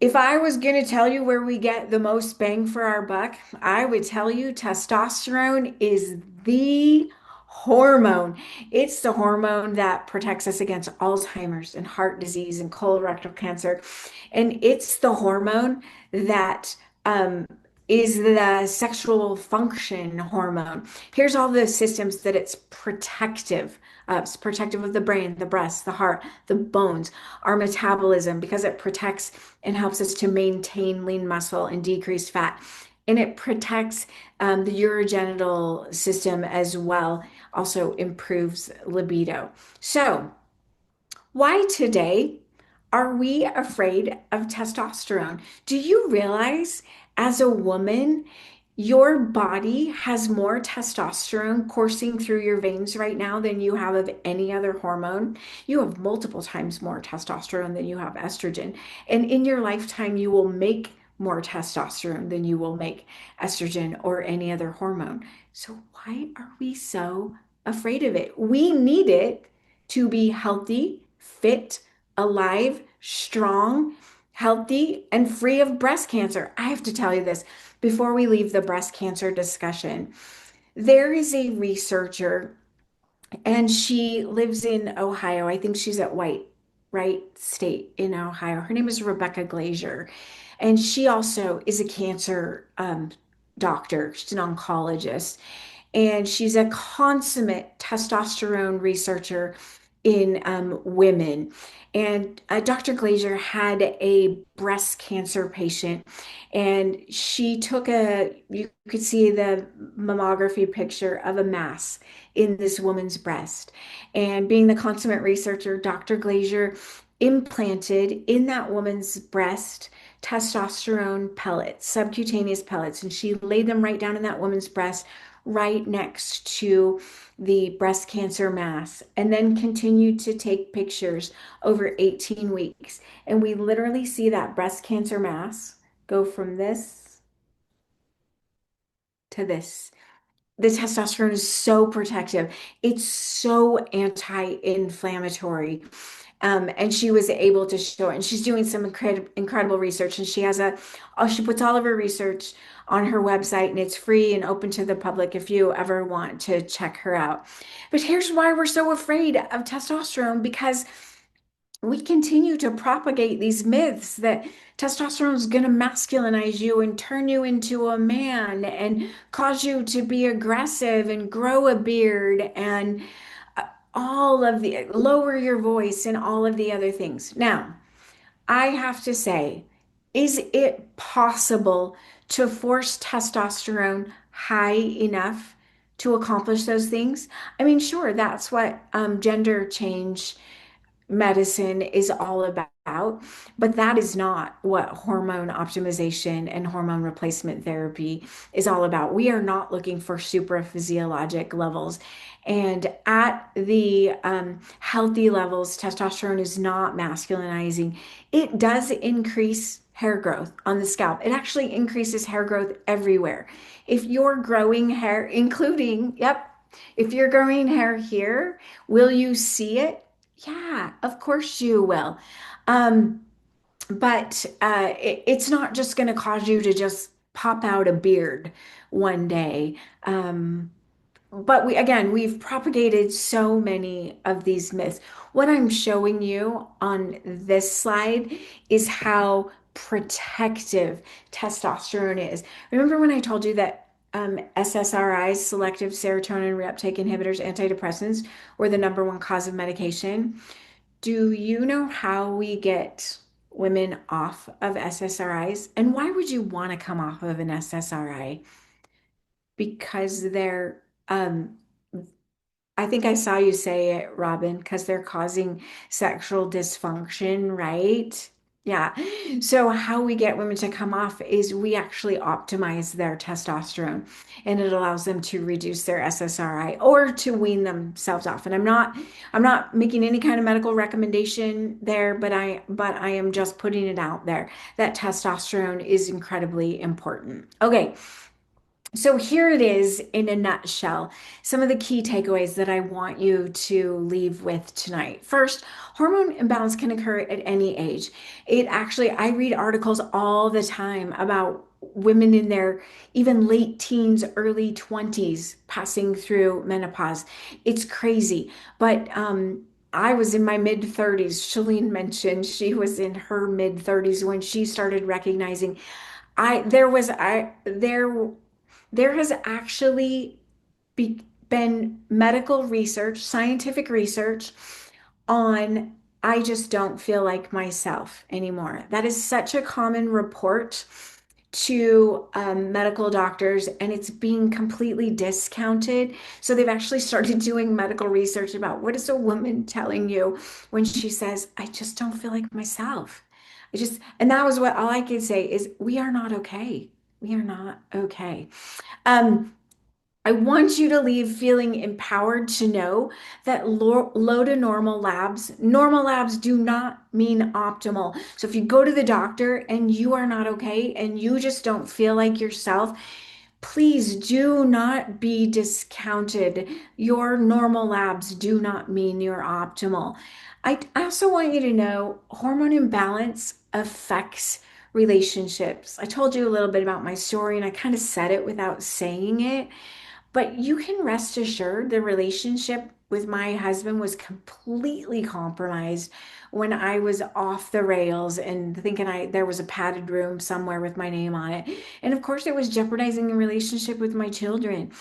If I was going to tell you where we get the most bang for our buck, I would tell you testosterone is the hormone. It's the hormone that protects us against Alzheimer's and heart disease and colorectal cancer. And it's the hormone that is the sexual function hormone. Here's all the systems that it's protective of. It's protective of the brain, the breast, the heart, the bones, our metabolism, because it protects and helps us to maintain lean muscle and decrease fat. And it protects the urogenital system as well, also improves libido. So, why today are we afraid of testosterone? Do you realize as a woman, your body has more testosterone coursing through your veins right now than you have of any other hormone? You have multiple times more testosterone than you have estrogen. And in your lifetime, you will make more testosterone than you will make estrogen or any other hormone. So, why are we so afraid of it? We need it to be healthy, fit, alive, strong, healthy, and free of breast cancer. I have to tell you this before we leave the breast cancer discussion. There is a researcher and she lives in Ohio. I think she's at Wright State in Ohio. Her name is Rebecca Glazier. And she also is a cancer doctor. She's an oncologist and she's a consummate testosterone researcher in women. And Dr. Glazier had a breast cancer patient, and she took you could see the mammography picture of a mass in this woman's breast. And being the consummate researcher, Dr. Glazier implanted in that woman's breast testosterone pellets, subcutaneous pellets, and she laid them right down in that woman's breast right next to the breast cancer mass, and then continued to take pictures over 18 weeks. And we literally see that breast cancer mass go from this to this. The testosterone is so protective. It's so anti-inflammatory. And she was able to show it. And she's doing some incredible research. And she puts all of her research on her website, and it's free and open to the public if you ever want to check her out. But here's why we're so afraid of testosterone, because we continue to propagate these myths that testosterone is going to masculinize you and turn you into a man and cause you to be aggressive and grow a beard and all of the lower your voice and all of the other things. Now, I have to say, Is it possible to force testosterone high enough to accomplish those things? I mean, sure, that's what gender change medicine is all about, but that is not what hormone optimization and hormone replacement therapy is all about. We are not looking for supraphysiologic levels. And at the healthy levels, testosterone is not masculinizing. It does increase hair growth on the scalp. It actually increases hair growth everywhere. If you're growing hair, including, yep, if you're growing hair here, will you see it? Yeah, of course you will. Um, but it's not just going to cause you to just pop out a beard one day. Um, but we've propagated so many of these myths. What I'm showing you on this slide is how protective testosterone is. Remember when I told you that SSRIs, selective serotonin reuptake inhibitors, antidepressants, were the number one cause of medication? Do you know how we get women off of SSRIs? And why would you want to come off of an SSRI? Because they're I think I saw you say it, Robin, because they're causing sexual dysfunction, right? Yeah. So, how we get women to come off is we actually optimize their testosterone and it allows them to reduce their SSRI or to wean themselves off. And I'm not making any kind of medical recommendation there, but I am just putting it out there that testosterone is incredibly important. Okay. So here it is in a nutshell, some of the key takeaways that I want you to leave with tonight. First, hormone imbalance can occur at any age. I read articles all the time about women in their even late teens, early 20s passing through menopause. It's crazy. But I was in my mid 30s. Shaleen mentioned she was in her mid 30s when she started recognizing I there was I there has actually been medical research, scientific research on I just don't feel like myself anymore. That is such a common report to medical doctors, and it's being completely discounted. So they've actually started doing medical research about what is a woman telling you when she says, I just don't feel like myself. And that was what all I could say is, we are not okay. We are not okay. Um, I want you to leave feeling empowered to know that low to normal labs do not mean optimal. So if you go to the doctor and you are not okay and you just don't feel like yourself, please do not be discounted. Your normal labs do not mean you're optimal. I also want you to know hormone imbalance affects relationships. I told you a little bit about my story and I kind of said it without saying it. But you can rest assured the relationship with my husband was completely compromised when I was off the rails and thinking there was a padded room somewhere with my name on it. And of course, it was jeopardizing the relationship with my children.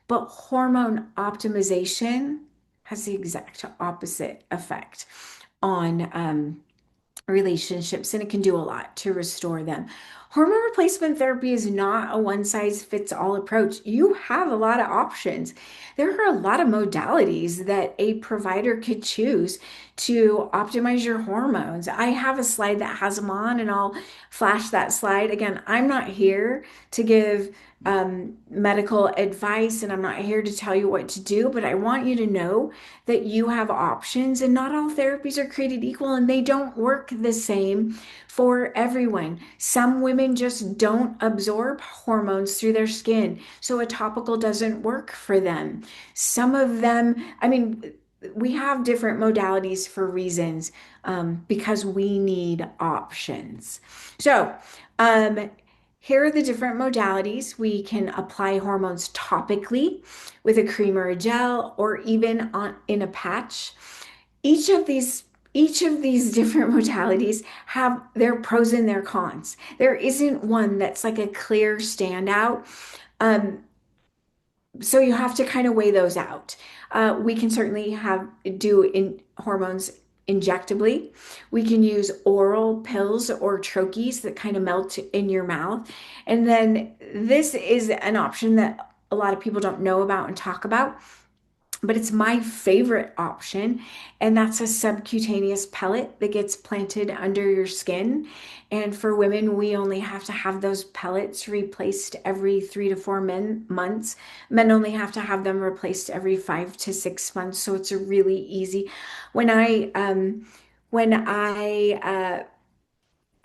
But hormone optimization has the exact opposite effect on relationships, and it can do a lot to restore them. Hormone replacement therapy is not a one size fits all approach. You have a lot of options. There are a lot of modalities that a provider could choose to optimize your hormones. I have a slide that has them on, and I'll flash that slide. Again, I'm not here to give medical advice and I'm not here to tell you what to do, but I want you to know that you have options and not all therapies are created equal and they don't work the same for everyone. Some women just don't absorb hormones through their skin, so a topical doesn't work for them. Some of them, I mean, we have different modalities for reasons because we need options. So, um, here are the different modalities. We can apply hormones topically with a cream or a gel, or even in a patch. Each of these each of these different modalities have their pros and their cons. There isn't one that's like a clear standout. Um, so you have to kind of weigh those out. We can certainly have do in hormones injectably. We can use oral pills or troches that kind of melt in your mouth. And then this is an option that a lot of people don't know about and talk about, but it's my favorite option. And that's a subcutaneous pellet that gets planted under your skin. And for women, we only have to have those pellets replaced every 3 to 4 months. Men only have to have them replaced every 5 to 6 months. So it's a really easy. When I, um, when I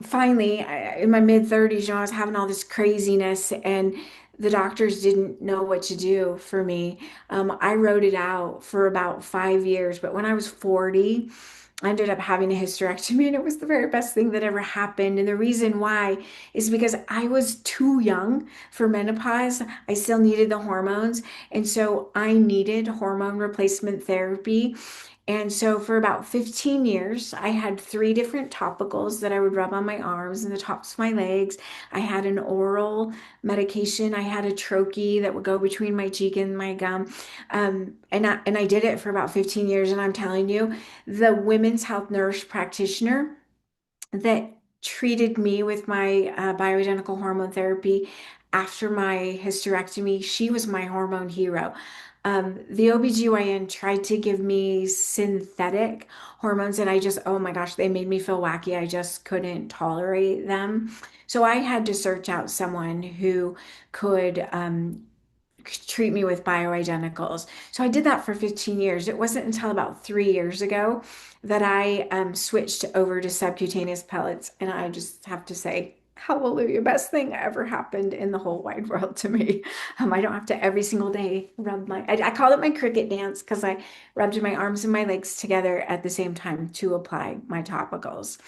finally, in my mid 30s, I was having all this craziness and the doctors didn't know what to do for me. I wrote it out for about 5 years, but when I was 40, I ended up having a hysterectomy, and it was the very best thing that ever happened. And the reason why is because I was too young for menopause. I still needed the hormones, and so I needed hormone replacement therapy. And so for about 15 years, I had 3 different topicals that I would rub on my arms and the tops of my legs. I had an oral medication. I had a troche that would go between my cheek and my gum. And I did it for about 15 years. And I'm telling you, the women's health nurse practitioner that treated me with my bioidentical hormone therapy after my hysterectomy, she was my hormone hero. The OBGYN tried to give me synthetic hormones, and oh my gosh, they made me feel wacky. I just couldn't tolerate them. So I had to search out someone who could treat me with bioidenticals. So I did that for 15 years. It wasn't until about 3 years ago that I switched over to subcutaneous pellets. And I just have to say, hallelujah, best thing ever happened in the whole wide world to me. I don't have to every single day rub I call it my cricket dance because I rubbed my arms and my legs together at the same time to apply my topicals.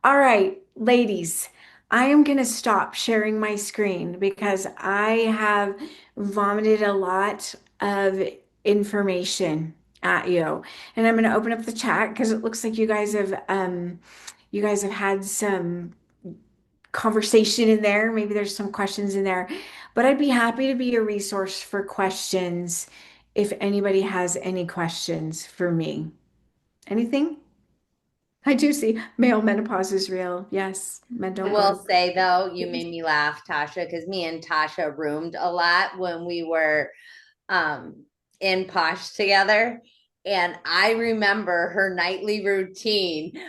All right, ladies, I am going to stop sharing my screen because I have vomited a lot of information at you. And I'm going to open up the chat because it looks like you guys have had some conversation in there. Maybe there's some questions in there. But I'd be happy to be a resource for questions if anybody has any questions for me. Anything? I do see male menopause is real. Yes, men I don't go will to. say though, you made me laugh, Tauscha, because me and Tauscha roomed a lot when we were um in Posh together. And I remember her nightly routine.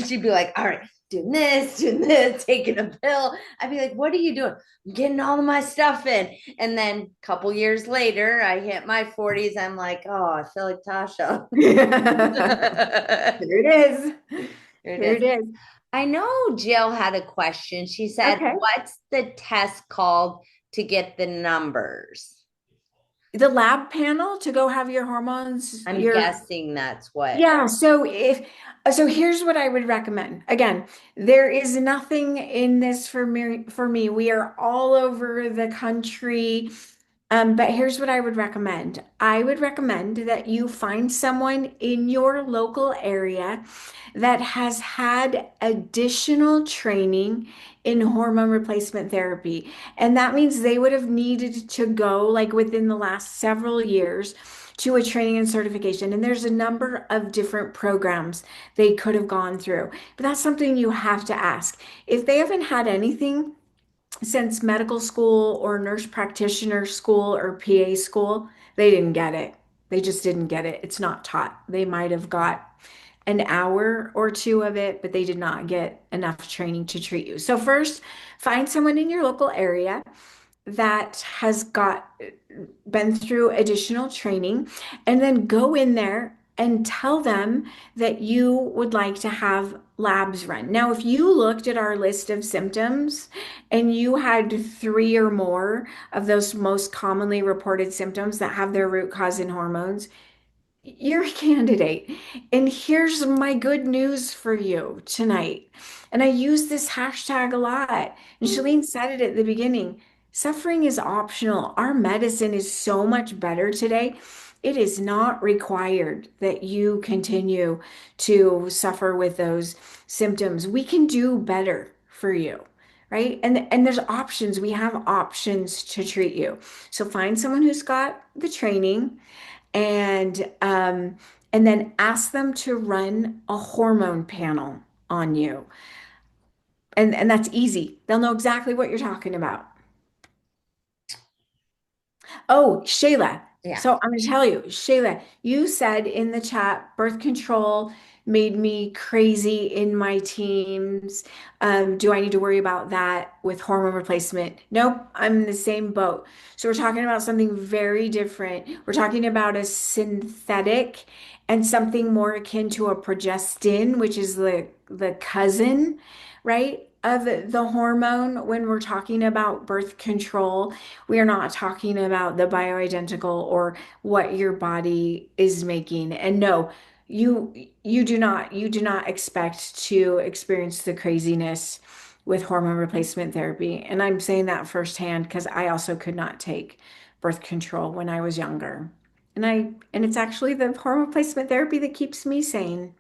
She'd be like, all right, doing this, taking a pill. I'd be like, what are you doing? I'm getting all of my stuff in. And then a couple years later, I hit my 40s. I'm like, oh, I feel like Tauscha. Here it is. Here it Here is. it is. I know Jill had a question. She said, Okay. what's the test called to get the numbers? The lab panel to go have your hormones, I'm guessing that's what. yeah, so here's what I would recommend. Again, there is nothing in this for me. We are all over the country. But here's what I would recommend. I would recommend that you find someone in your local area that has had additional training in hormone replacement therapy. And that means they would have needed to go, like within the last several years, to a training and certification. And there's a number of different programs they could have gone through. But that's something you have to ask. If they haven't had anything, since medical school or nurse practitioner school or PA school, they didn't get it. They just didn't get it. It's not taught. They might have got an hour or two of it, but they did not get enough training to treat you. So, first, find someone in your local area that has been through additional training, and then go in there and tell them that you would like to have labs run. Now, if you looked at our list of symptoms and you had 3 or more of those most commonly reported symptoms that have their root cause in hormones, you're a candidate. And here's my good news for you tonight. And I use this hashtag a lot. And Shaleen said it at the beginning. Suffering is optional. Our medicine is so much better today. It is not required that you continue to suffer with those symptoms. We can do better for you, right? And there's options. We have options to treat you. So find someone who's got the training and um, and then ask them to run a hormone panel on you. And that's easy. They'll know exactly what you're talking about. Oh, Shayla. Yeah. So I'm going to tell you, Shayla, you said in the chat, birth control made me crazy in my teens. Do I need to worry about that with hormone replacement? Nope, I'm in the same boat. So we're talking about something very different. We're talking about a synthetic and something more akin to a progestin, which is the cousin, right, of the hormone when we're talking about birth control. We are not talking about the bioidentical or what your body is making. And no, you do not expect to experience the craziness with hormone replacement therapy. And I'm saying that firsthand because I also could not take birth control when I was younger. And it's actually the hormone replacement therapy that keeps me sane.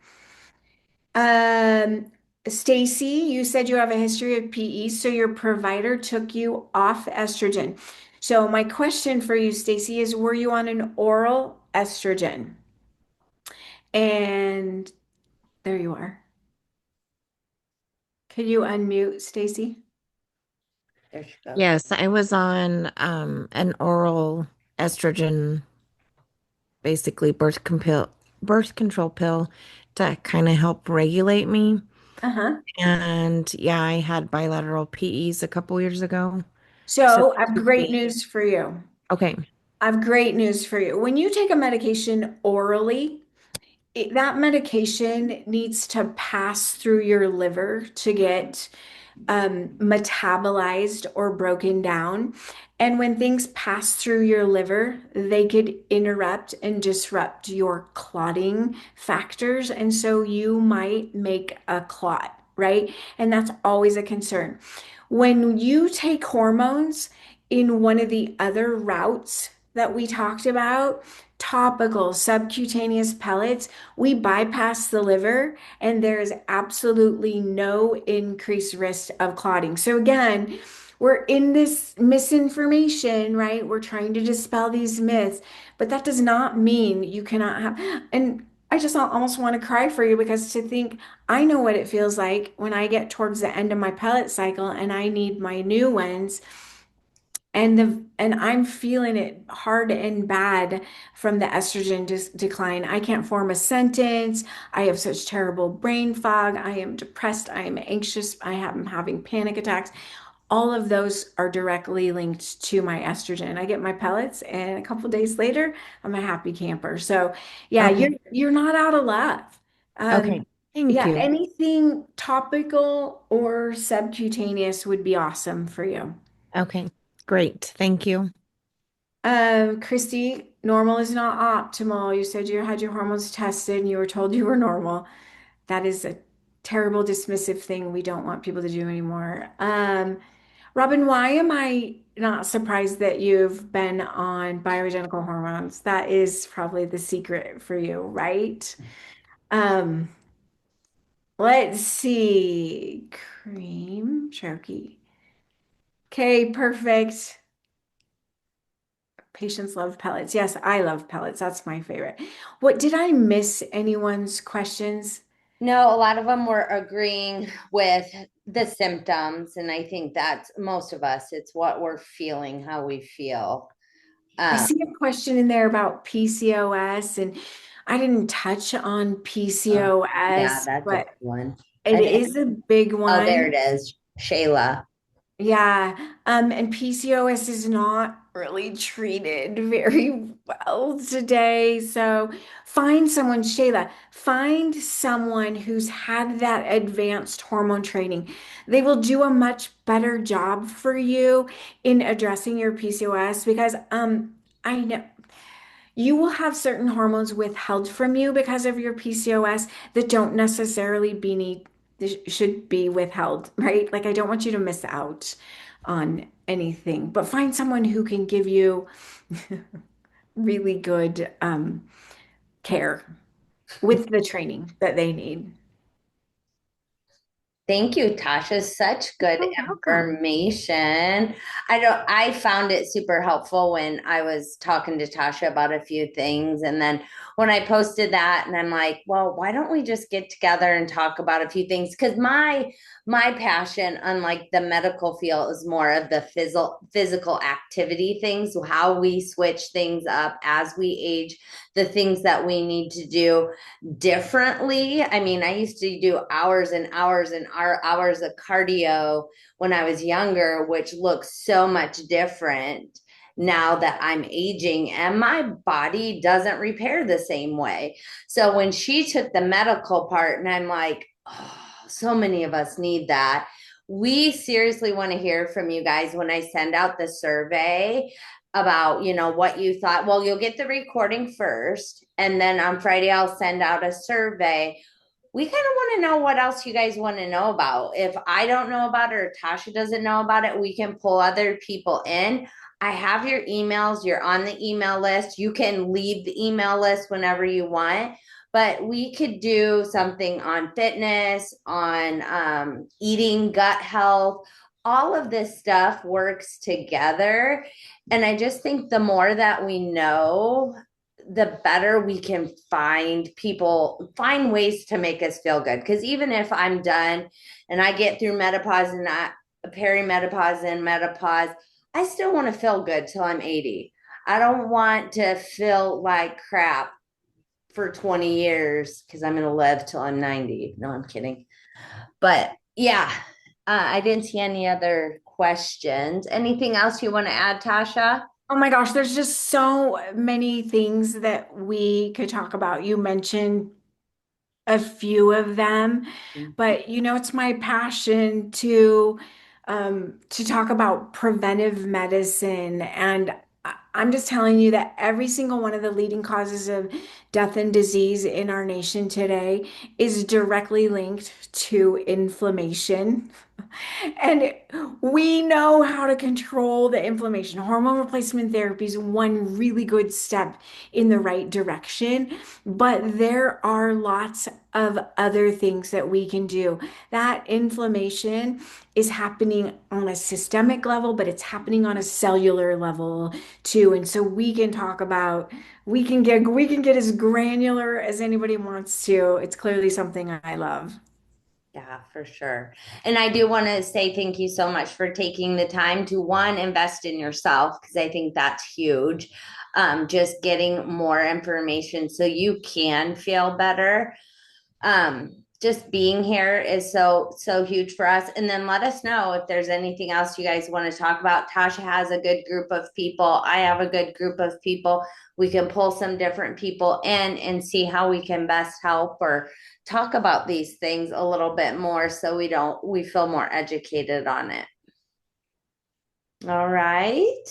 Um, Stacy, you said you have a history of PE, so your provider took you off estrogen. So my question for you, Stacy, is were you on an oral estrogen? And there you are. Could you unmute, Stacy? There she goes. Yes, I was on an oral estrogen, basically birth control pill to kind of help regulate me. Uh-huh. And yeah, I had bilateral PEs a couple years ago. So So they I have took great me. news for you. Okay. I have great news for you. When you take a medication orally, that medication needs to pass through your liver to get metabolized or broken down. And when things pass through your liver, they could interrupt and disrupt your clotting factors. And so you might make a clot, right? And that's always a concern. When you take hormones in one of the other routes that we talked about, topical, subcutaneous pellets, we bypass the liver and there is absolutely no increased risk of clotting. So again, we're in this misinformation, right? We're trying to dispel these myths, but that does not mean you cannot have. And I just almost want to cry for you because to think I know what it feels like when I get towards the end of my pellet cycle and I need my new ones and I'm feeling it hard and bad from the estrogen decline. I can't form a sentence. I have such terrible brain fog. I am depressed. I am anxious. I'm having panic attacks. All of those are directly linked to my estrogen. I get my pellets, and a couple days later, I'm a happy camper. So, yeah, you're Okay. you're not out of luck. Um, Okay. Thank yeah, you. anything topical or subcutaneous would be awesome for you. Okay. Great. Thank you. Christy, normal is not optimal. You said you had your hormones tested and you were told you were normal. That is a terrible dismissive thing we don't want people to do anymore. Robin, why am I not surprised that you've been on bioidentical hormones? That is probably the secret for you, right? Um, let's see. Cream, Cherokee. Okay, perfect. Patients love pellets. Yes, I love pellets. That's my favorite. What did I miss anyone's questions? No, a lot of them were agreeing with the symptoms. And I think that's most of us, it's what we're feeling, how we feel. I Um, see a question in there about PCOS, and I didn't touch on yeah, PCOS, that's a big but one. it I think, is a big oh, there one. it is. Shayla. Yeah, and PCOS is not really treated very well today. So find someone, Shayla, find someone who's had that advanced hormone training. They will do a much better job for you in addressing your PCOS because I know you will have certain hormones withheld from you because of your PCOS that don't necessarily be need should be withheld, right? Like I don't want you to miss out on anything, but find someone who can give you really good care with the training that they need. Thank you, Tasha. Such good You're welcome. information. I found it super helpful when I was talking to Tasha about a few things. And then when I posted that, and I'm like, well, why don't we just get together and talk about a few things? Because my passion, unlike the medical field, is more of the physical activity things, how we switch things up as we age, the things that we need to do differently. I mean, I used to do hours and hours and hours of cardio when I was younger, which looks so much different now that I'm aging and my body doesn't repair the same way. So when she took the medical part, and I'm like, oh, so many of us need that. We seriously want to hear from you guys when I send out the survey about, what you thought. Well, you'll get the recording first, and then on Friday I'll send out a survey. We kind of want to know what else you guys want to know about. If I don't know about it or Tauscha doesn't know about it, we can pull other people in. I have your emails. You're on the email list. You can leave the email list whenever you want. But we could do something on fitness, on eating, gut health. All of this stuff works together. And I just think the more that we know, the better we can find ways to make us feel good. Because even if I'm done and I get through menopause and not perimenopause and menopause, I still want to feel good till I'm 80. I don't want to feel like crap for 20 years because I'm going to live till I'm 90. No, I'm kidding. But yeah, I didn't see any other questions. Anything else you want to add, Tauscha? Oh my gosh, there's just so many things that we could talk about. You mentioned a few of them, but it's my passion to talk about preventive medicine. And I'm just telling you that every single one of the leading causes of death and disease in our nation today is directly linked to inflammation. And we know how to control the inflammation. Hormone replacement therapy is one really good step in the right direction, but there are lots of other things that we can do. That inflammation is happening on a systemic level, but it's happening on a cellular level too. And so we can talk about we can get as granular as anybody wants to. It's clearly something I love. Yeah, for sure. And I do want to say thank you so much for taking the time to one, invest in yourself, because I think that's huge. Just getting more information so you can feel better. Just being here is so huge for us. And then let us know if there's anything else you guys want to talk about. Tauscha has a good group of people. I have a good group of people. We can pull some different people in and see how we can best help or talk about these things a little bit more so we feel more educated on it. All right.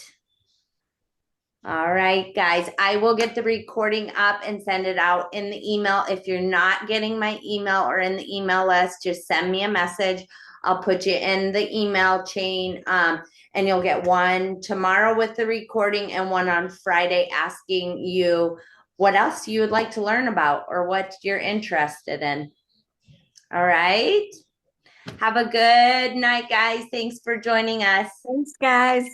All right, guys, I will get the recording up and send it out in the email. If you're not getting my email or in the email list, just send me a message. I'll put you in the email chain, and you'll get one tomorrow with the recording and one on Friday asking you what else you would like to learn about or what you're interested in. All right. Have a good night, guys. Thanks for joining us. Thanks, guys.